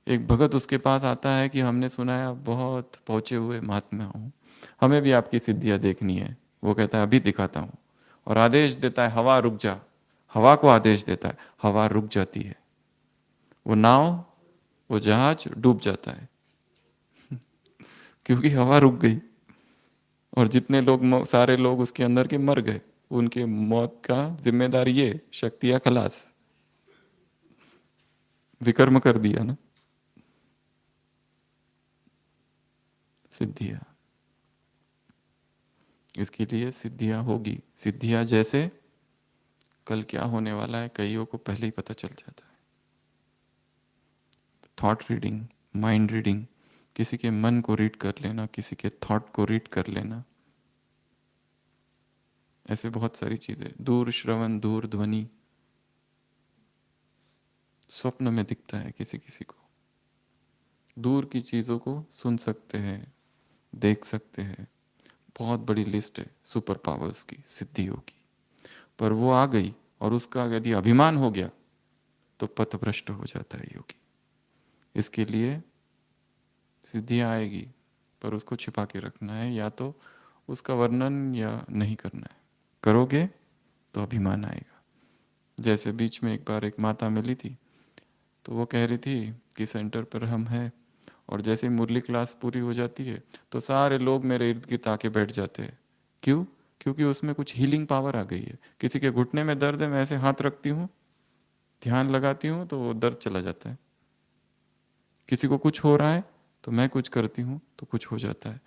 एक भगत उसके पास आता है कि हमने सुना है आप बहुत पहुंचे हुए महात्मा हूं, हमें भी आपकी सिद्धियां देखनी है। वो कहता है अभी दिखाता हूं, और आदेश देता है हवा रुक जा। हवा को आदेश देता है, हवा रुक जाती है, वो नाव, वो जहाज डूब जाता है क्योंकि हवा रुक गई। और जितने लोग, सारे लोग उसके अंदर के मर गए। उनके मौत का जिम्मेदार ये शक्तियां खलास, विकर्म कर दिया ना। सिद्धियां, इसके लिए सिद्धियां होगी। सिद्धियां जैसे कल क्या होने वाला है कईयों को पहले ही पता चल जाता है। थॉट रीडिंग, माइंड रीडिंग, किसी के मन को रीड कर लेना, किसी के थॉट को रीड कर लेना, ऐसे बहुत सारी चीजें। दूर श्रवण, दूर ध्वनि, स्वप्न में दिखता है किसी किसी को। दूर की चीजों को सुन सकते हैं, देख सकते हैं। बहुत बड़ी लिस्ट है सुपर पावर्स की, सिद्धियों की। पर वो आ गई और उसका यदि अभिमान हो गया तो पथभ्रष्ट हो जाता है योगी। इसके लिए सिद्धियां आएगी, पर उसको छिपा के रखना है, या तो उसका वर्णन या नहीं करना है। करोगे तो अभिमान आएगा। जैसे बीच में एक बार एक माता मिली थी, तो वो कह रही थी कि सेंटर पर हम हैं, और जैसे ही मुरली क्लास पूरी हो जाती है तो सारे लोग मेरे इर्द गिर्द आके बैठ जाते हैं। क्यों? क्योंकि उसमें कुछ हीलिंग पावर आ गई है। किसी के घुटने में दर्द है, मैं ऐसे हाथ रखती हूँ, ध्यान लगाती हूँ, तो वो दर्द चला जाता है। किसी को कुछ हो रहा है तो मैं कुछ करती हूँ तो कुछ हो जाता है।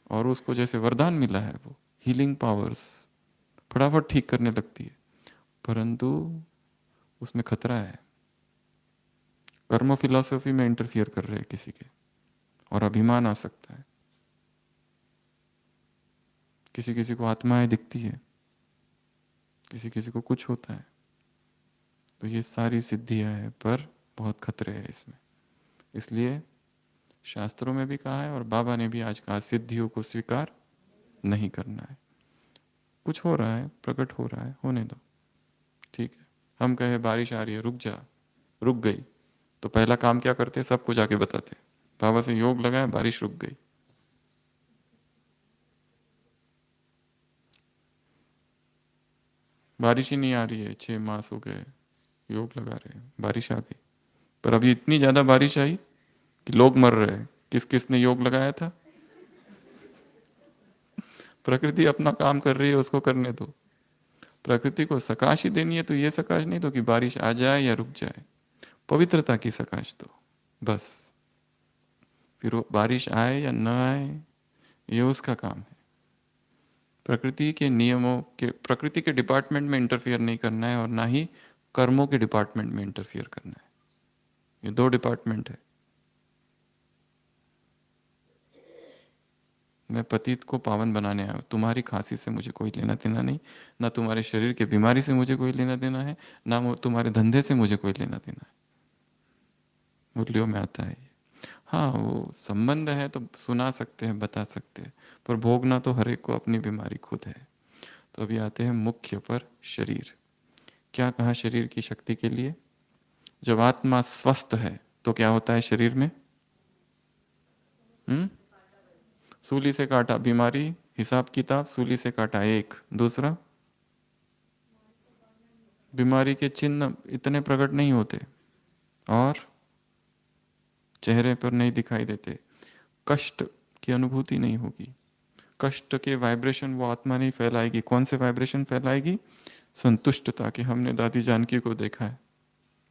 और उसको जैसे वरदान मिला है, वो हीलिंग पावर्स फटाफट ठीक करने लगती है। परंतु उसमें खतरा है, कर्म फिलॉसफी में इंटरफियर कर रहे हैं किसी के, और अभिमान आ सकता है। किसी किसी को आत्माएं दिखती है, किसी किसी को कुछ होता है। तो ये सारी सिद्धियां हैं, पर बहुत खतरे हैं इसमें। इसलिए शास्त्रों में भी कहा है और बाबा ने भी आज कहा, सिद्धियों को स्वीकार नहीं करना है। कुछ हो रहा है, प्रकट हो रहा है, होने दो, ठीक है। हम कहे बारिश आ रही है, रुक जा, रुक गई, तो पहला काम क्या करते? सबको जाके बताते, बाबा से योग लगाया, बारिश रुक गई। बारिश ही नहीं आ रही है, 6 मास हो गए, योग लगा रहे हैं, बारिश आ गई। पर अभी इतनी ज्यादा बारिश आई कि लोग मर रहे हैं। किस किस ने योग लगाया था? प्रकृति अपना काम कर रही है, उसको करने दो। प्रकृति को सकाश ही देनी है तो ये सकाश नहीं दो कि बारिश आ जाए या रुक जाए, पवित्रता की सकाश दो, बस। फिर वो बारिश आए या न आए, ये उसका काम है। प्रकृति के नियमों के, प्रकृति के डिपार्टमेंट में इंटरफियर नहीं करना है और ना ही कर्मों के डिपार्टमेंट में इंटरफियर करना है। ये दो डिपार्टमेंट है। मैं पतित को पावन बनाने आया हूँ। तुम्हारी खांसी से मुझे कोई लेना देना नहीं, ना तुम्हारे शरीर की बीमारी से मुझे कोई लेना देना है, ना तुम्हारे धंधे से मुझे कोई लेना देना है। मुरलियों में आता है ये। हाँ, वो संबंध है तो सुना सकते हैं, बता सकते हैं, पर भोगना तो हर एक को अपनी बीमारी खुद है। तो अभी आते हैं मुख्य पर, शरीर। क्या कहा शरीर की शक्ति के लिए? जब आत्मा स्वस्थ है तो क्या होता है शरीर में? सूली से काटा, बीमारी, हिसाब किताब, सूली से काटा एक। दूसरा, बीमारी के चिन्ह इतने प्रकट नहीं होते और चेहरे पर नहीं दिखाई देते। कष्ट की अनुभूति नहीं होगी। कष्ट के वाइब्रेशन वो आत्मा नहीं फैलाएगी। कौन से वाइब्रेशन फैलाएगी? संतुष्टता की। हमने दादी जानकी को देखा है,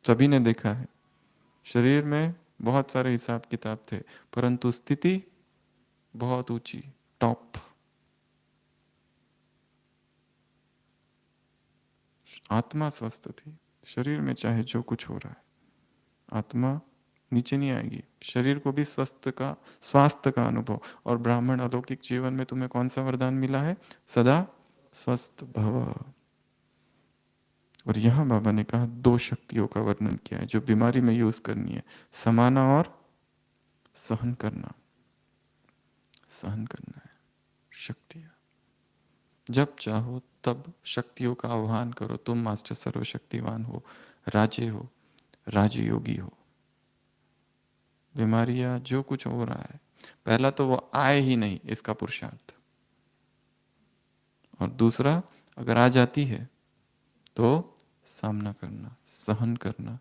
सभी ने देखा है। शरीर में बहुत सारे हिसाब किताब थे, परंतु स्थिति बहुत ऊंची, टॉप। आत्मा स्वस्थ थी। शरीर में चाहे जो कुछ हो रहा है, आत्मा नीचे नहीं आएगी। शरीर को भी स्वास्थ्य का अनुभव। और ब्राह्मण अलौकिक जीवन में तुम्हें कौन सा वरदान मिला है? सदा स्वस्थ भव। और यहां बाबा ने कहा दो शक्तियों का वर्णन किया है जो बीमारी में यूज करनी है, समाना और सहन करना। सहन करना है शक्तियां। जब चाहो तब शक्तियों का आह्वान करो। तुम मास्टर सर्वशक्तिवान हो, राजे हो, राजयोगी हो। बीमारियां जो कुछ हो रहा है, पहला तो वो आए ही नहीं, इसका पुरुषार्थ। और दूसरा, अगर आ जाती है तो सामना करना, सहन करना,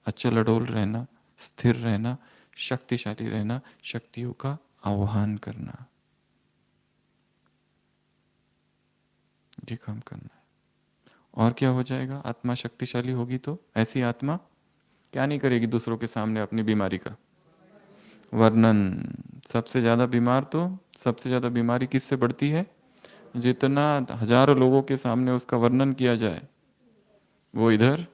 अचल अडोल रहना, स्थिर रहना, शक्तिशाली रहना, शक्तियों का आह्वान करना, ये काम करना है। और क्या हो जाएगा? आत्मा शक्तिशाली होगी तो ऐसी आत्मा क्या नहीं करेगी दूसरों के सामने अपनी बीमारी का वर्णन। सबसे ज्यादा बीमार तो, सबसे ज्यादा बीमारी किससे बढ़ती है? जितना हजारों लोगों के सामने उसका वर्णन किया जाए, वो इधर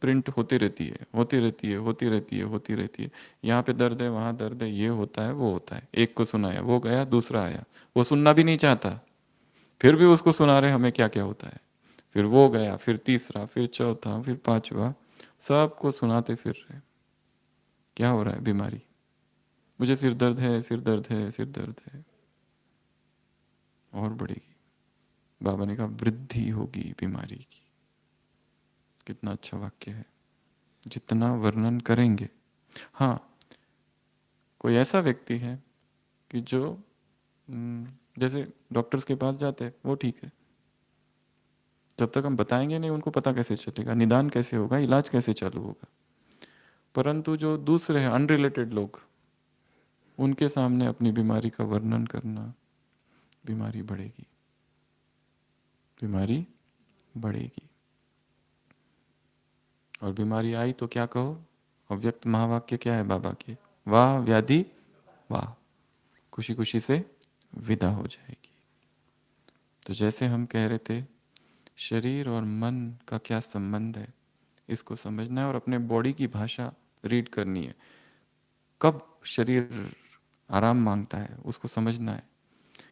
प्रिंट होती रहती है, होती रहती है, होती रहती है, होती रहती है। यहाँ पे दर्द है, वहाँ दर्द है, ये होता है, वो होता है। एक को सुनाया, वो गया, दूसरा आया, वो सुनना भी नहीं चाहता, फिर भी उसको सुना रहे हमें क्या क्या होता है। फिर वो गया, फिर तीसरा, फिर चौथा, फिर पांचवा, सबको सुनाते फिर रहे। क्या हो रहा है? बीमारी। मुझे सिर दर्द है, सिर दर्द है, सिर दर्द है, और बढ़ेगी। बाबा ने कहा वृद्धि होगी बीमारी की। कितना अच्छा वाक्य है। जितना वर्णन करेंगे। हाँ, कोई ऐसा व्यक्ति है कि जो जैसे डॉक्टर्स के पास जाते हैं, वो ठीक है। जब तक हम बताएंगे नहीं, उनको पता कैसे चलेगा, निदान कैसे होगा, इलाज कैसे चालू होगा। परंतु जो दूसरे हैं, अनरिलेटेड लोग, उनके सामने अपनी बीमारी का वर्णन करना, बीमारी बढ़ेगी, बीमारी बढ़ेगी। और बीमारी आई तो क्या कहो? अव्यक्त महावाक्य क्या है बाबा के? वाह व्याधि वाह, खुशी खुशी से विदा हो जाएगी। तो जैसे हम कह रहे थे, शरीर और मन का क्या संबंध है, इसको समझना है और अपने बॉडी की भाषा रीड करनी है। कब शरीर आराम मांगता है उसको समझना है।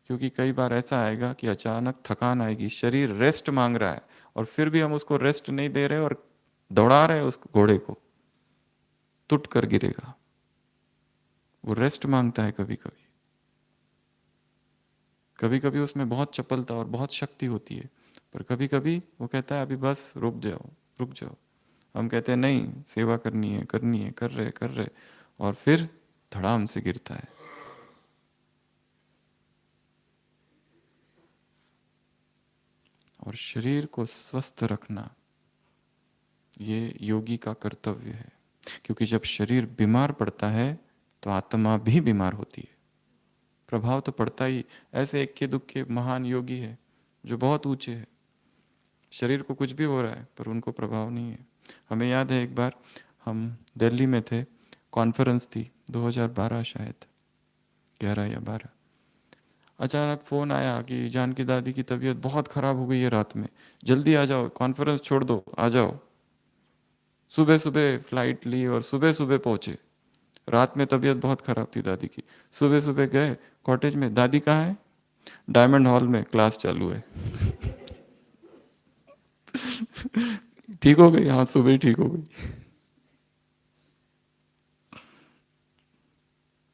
क्योंकि कई बार ऐसा आएगा कि अचानक थकान आएगी, शरीर रेस्ट मांग रहा है और फिर भी हम उसको रेस्ट नहीं दे रहे और दौड़ा रहे उस घोड़े को, टूट कर गिरेगा। वो रेस्ट मांगता है कभी कभी। कभी कभी उसमें बहुत चपलता और बहुत शक्ति होती है, पर कभी कभी वो कहता है अभी बस रुक जाओ, रुक जाओ। हम कहते हैं नहीं, सेवा करनी है, करनी है, कर रहे, और फिर धड़ाम से गिरता है। और शरीर को स्वस्थ रखना ये योगी का कर्तव्य है। क्योंकि जब शरीर बीमार पड़ता है तो आत्मा भी बीमार होती है, प्रभाव तो पड़ता ही। ऐसे इक्के दुक्के महान योगी है जो बहुत ऊंचे है, शरीर को कुछ भी हो रहा है पर उनको प्रभाव नहीं है। हमें याद है एक बार हम दिल्ली में थे, कॉन्फ्रेंस थी, 2012 शायद, 11 या 12। अचानक फ़ोन आया कि जानकी दादी की तबीयत बहुत ख़राब हो गई है रात में, जल्दी आ जाओ, कॉन्फ्रेंस छोड़ दो, आ जाओ। सुबह सुबह फ्लाइट ली और सुबह सुबह पहुँचे। रात में तबीयत बहुत ख़राब थी दादी की। सुबह सुबह गए कॉटेज में, दादी कहाँ है? डायमंड हॉल में क्लास चालू है। ठीक हो गई? हाँ, सुबह ही ठीक हो गई।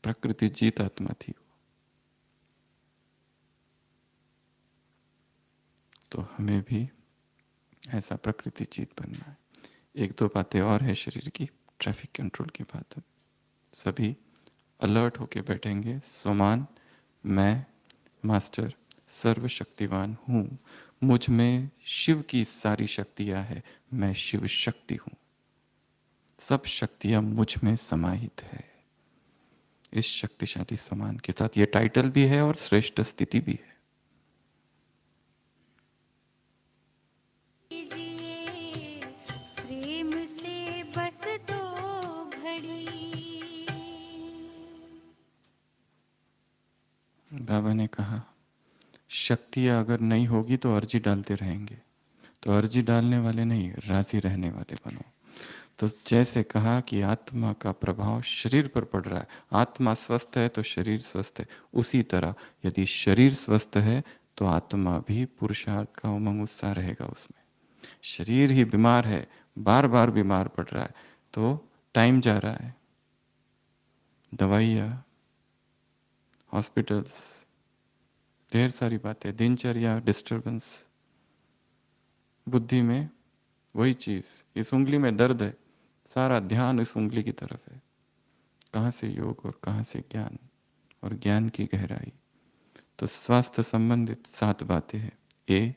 प्रकृति जीत आत्मा थी वो। तो हमें भी ऐसा प्रकृति जीत बनना है। एक दो बातें और है शरीर की, ट्रैफिक कंट्रोल की बात है। सभी अलर्ट होके बैठेंगे। स्वमान, मैं मास्टर सर्वशक्तिवान हूँ, मुझ में शिव की सारी शक्तियाँ हैं, मैं शिव शक्ति हूँ, सब शक्तियाँ मुझ में समाहित है। इस शक्तिशाली स्वमान के साथ ये टाइटल भी है और श्रेष्ठ स्थिति भी है। प्रेम से बस दो घड़ी। बाबा ने कहा शक्तियाँ अगर नहीं होगी तो अर्जी डालते रहेंगे, तो अर्जी डालने वाले नहीं, राजी रहने वाले बनो। तो जैसे कहा कि आत्मा का प्रभाव शरीर पर पड़ रहा है, आत्मा स्वस्थ है तो शरीर स्वस्थ है, उसी तरह यदि शरीर स्वस्थ है तो आत्मा भी पुरुषार्थ का उमंग उत्साह रहेगा उसमें। शरीर ही बीमार है, बार बार बीमार पड़ रहा है, तो टाइम जा रहा है, दवाइयाँ, हॉस्पिटल्स, ढेर सारी बातें, दिनचर्या डिस्टर्बेंस, बुद्धि में वही चीज़, इस उंगली में दर्द है, सारा ध्यान इस उंगली की तरफ है। कहाँ से योग और कहाँ से ज्ञान, और ज्ञान की गहराई। तो स्वास्थ्य संबंधित 7 बातें हैं, A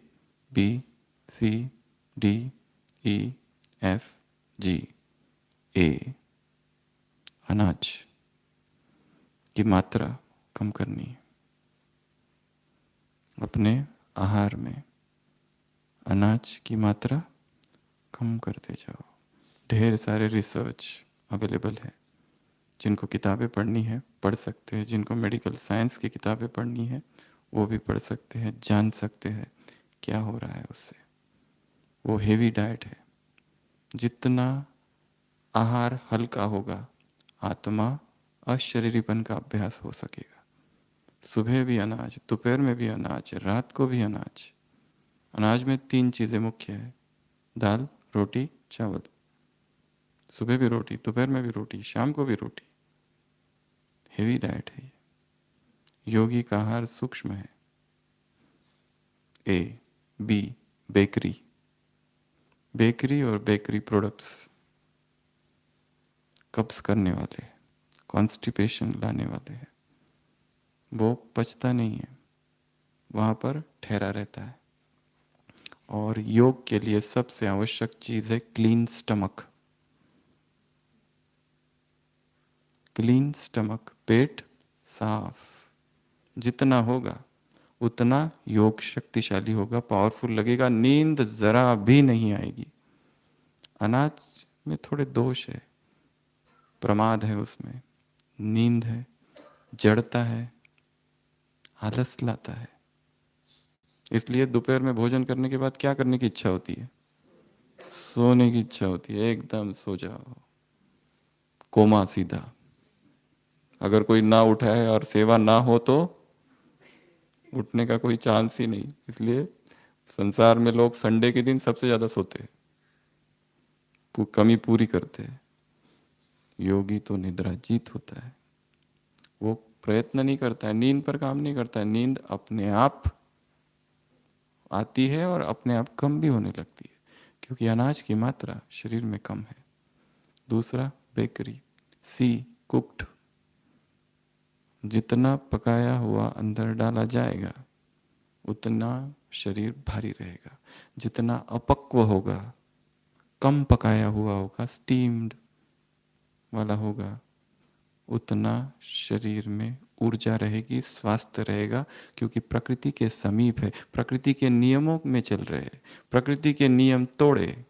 B C D E F G. A, अनाज की मात्रा कम करनी है, अपने आहार में अनाज की मात्रा कम करते जाओ। ढेर सारे रिसर्च अवेलेबल है, जिनको किताबें पढ़नी है पढ़ सकते हैं, जिनको मेडिकल साइंस की किताबें पढ़नी है वो भी पढ़ सकते हैं, जान सकते हैं क्या हो रहा है उससे। वो हेवी डाइट है। जितना आहार हल्का होगा, आत्मा अशरीरीपन का अभ्यास हो सकेगा। सुबह भी अनाज, दोपहर में भी अनाज, रात को भी अनाज। अनाज में 3 चीज़ें मुख्य है, दाल, रोटी, चावल। सुबह भी रोटी, दोपहर में भी रोटी, शाम को भी रोटी। हेवी डाइट है ये। योगी का आहार सूक्ष्म है। ए बी, बेकरी, बेकरी और बेकरी प्रोडक्ट्स कब्ज करने वाले हैं, कॉन्स्टिपेशन लाने वाले हैं, वो पचता नहीं है, वहाँ पर ठहरा रहता है। और योग के लिए सबसे आवश्यक चीज़ है क्लीन स्टमक। क्लीन स्टमक, पेट साफ जितना होगा उतना योग शक्तिशाली होगा, पावरफुल लगेगा, नींद जरा भी नहीं आएगी। अनाज में थोड़े दोष है, प्रमाद है उसमें, नींद है, जड़ता है, आलस लाता है। इसलिए दोपहर में भोजन करने के बाद क्या करने की इच्छा होती है? सोने की इच्छा होती है, एकदम सो जाओ, कोमा सीधा। अगर कोई ना उठाए और सेवा ना हो तो उठने का कोई चांस ही नहीं। इसलिए संसार में लोग संडे के दिन सबसे ज्यादा सोते हैं, कमी पूरी करते हैं। योगी तो निद्रा जीत होता है, वो प्रयत्न नहीं करता है, नींद पर काम नहीं करता है, नींद अपने आप आती है और अपने आप कम भी होने लगती है, क्योंकि अनाज की मात्रा शरीर में कम है। दूसरा बेकरी, सी कुक्ड, जितना पकाया हुआ अंदर डाला जाएगा उतना शरीर भारी रहेगा। जितना अपक्व होगा, कम पकाया हुआ होगा, स्टीम्ड वाला होगा, उतना शरीर में ऊर्जा रहेगी, स्वास्थ्य रहेगा, क्योंकि प्रकृति के समीप है, प्रकृति के नियमों में चल रहे हैं। प्रकृति के नियम तोड़े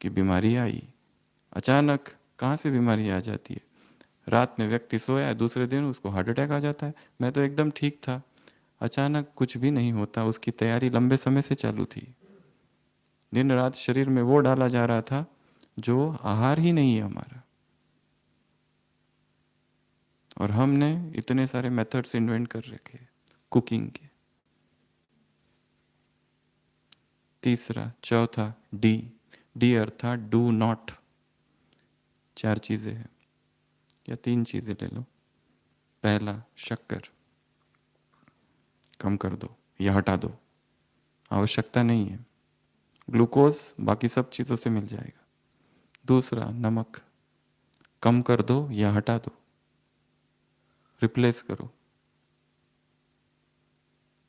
कि बीमारी आई। अचानक कहाँ से बीमारी आ जाती है? रात में व्यक्ति सोया है, दूसरे दिन उसको हार्ट अटैक आ जाता है। मैं तो एकदम ठीक था, अचानक कुछ भी नहीं होता। उसकी तैयारी लंबे समय से चालू थी, दिन रात शरीर में वो डाला जा रहा था जो आहार ही नहीं है हमारा। और हमने इतने सारे मेथड्स इन्वेंट कर रखे कुकिंग के। तीसरा, चौथा, डी। डी अर्थात डू नॉट। 4 चीजें हैं या 3 चीजें ले लो। पहला, शक्कर कम कर दो या हटा दो, आवश्यकता नहीं है। ग्लूकोज बाकी सब चीजों से मिल जाएगा। दूसरा, नमक कम कर दो या हटा दो, रिप्लेस करो,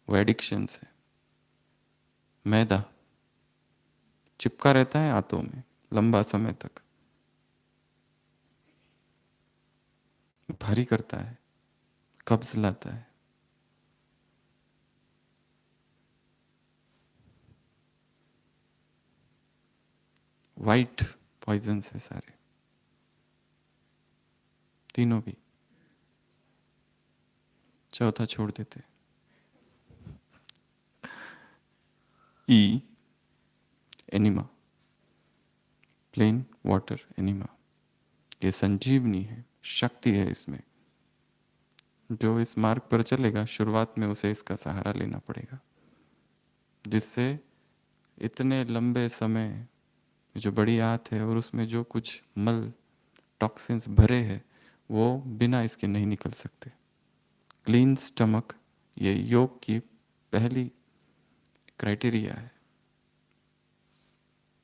वो एडिक्शन है। मैदा चिपका रहता है आंतों में लंबा समय तक, भारी करता है, कब्ज लाता है। वाइट पॉइजन है सारे, तीनों भी। चौथा छोड़ देते। ई, एनिमा, प्लेन वाटर एनिमा। ये संजीवनी है, शक्ति है इसमें। जो इस मार्ग पर चलेगा, शुरुआत में उसे इसका सहारा लेना पड़ेगा, जिससे इतने लंबे समय जो बड़ी आंत है और उसमें जो कुछ मल टॉक्सिन्स भरे हैं वो बिना इसके नहीं निकल सकते। क्लीन स्टमक ये योग की पहली क्राइटेरिया है।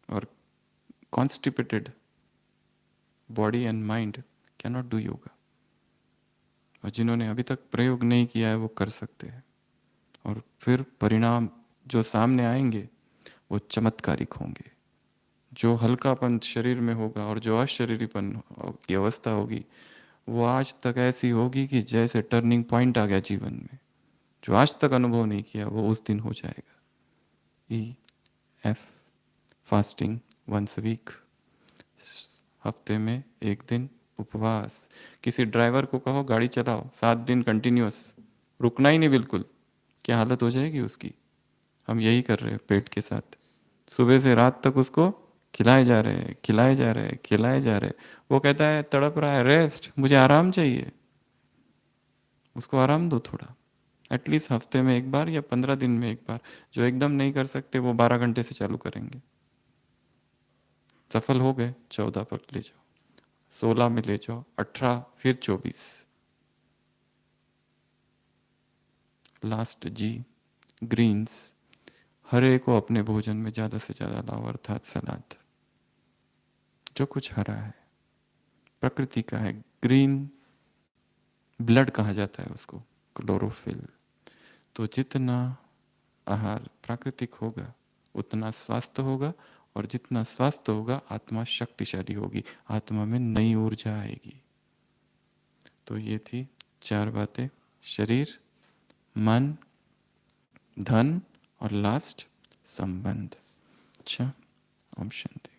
और constipated body and mind can not do yoga. और जिन्होंने अभी तक प्रयोग नहीं किया है वो कर सकते हैं, और फिर परिणाम जो सामने आएंगे वो चमत्कारिक होंगे। जो हल्कापन शरीर में होगा और जो अशरीरीपन की अवस्था होगी वो आज तक ऐसी होगी कि जैसे टर्निंग पॉइंट आ गया जीवन में। जो आज तक अनुभव नहीं किया वो उस दिन हो जाएगा। ई, एफ, फास्टिंग वंस वीक, हफ्ते में 1 दिन उपवास। किसी ड्राइवर को कहो गाड़ी चलाओ 7 दिन कंटिन्यूअस, रुकना ही नहीं बिल्कुल, क्या हालत हो जाएगी उसकी। हम यही कर रहे हैं पेट के साथ, सुबह से रात तक उसको खिलाए जा रहे हैं, खिलाए जा रहे हैं, खिलाए जा रहे हैं। वो कहता है, तड़प रहा है, रेस्ट, मुझे आराम चाहिए। उसको आराम दो थोड़ा, एटलीस्ट हफ्ते में 1 बार या 15 दिन में 1 बार। जो एकदम नहीं कर सकते वो 12 घंटे से चालू करेंगे। सफल हो गए, 14 पर ले जाओ, 16 में ले जाओ, 18, फिर 24। लास्ट, जी, ग्रीन्स। हरे को अपने भोजन में ज्यादा से ज्यादा लाओ, अर्थात सलाद। जो कुछ हरा है प्रकृति का है, ग्रीन ब्लड कहा जाता है उसको, क्लोरोफिल। तो जितना आहार प्राकृतिक होगा उतना स्वास्थ्य होगा, और जितना स्वास्थ्य होगा आत्मा शक्तिशाली होगी, आत्मा में नई ऊर्जा आएगी। तो ये थी 4 बातें, शरीर, मन, धन और लास्ट, संबंध। अच्छा, ओम शांति।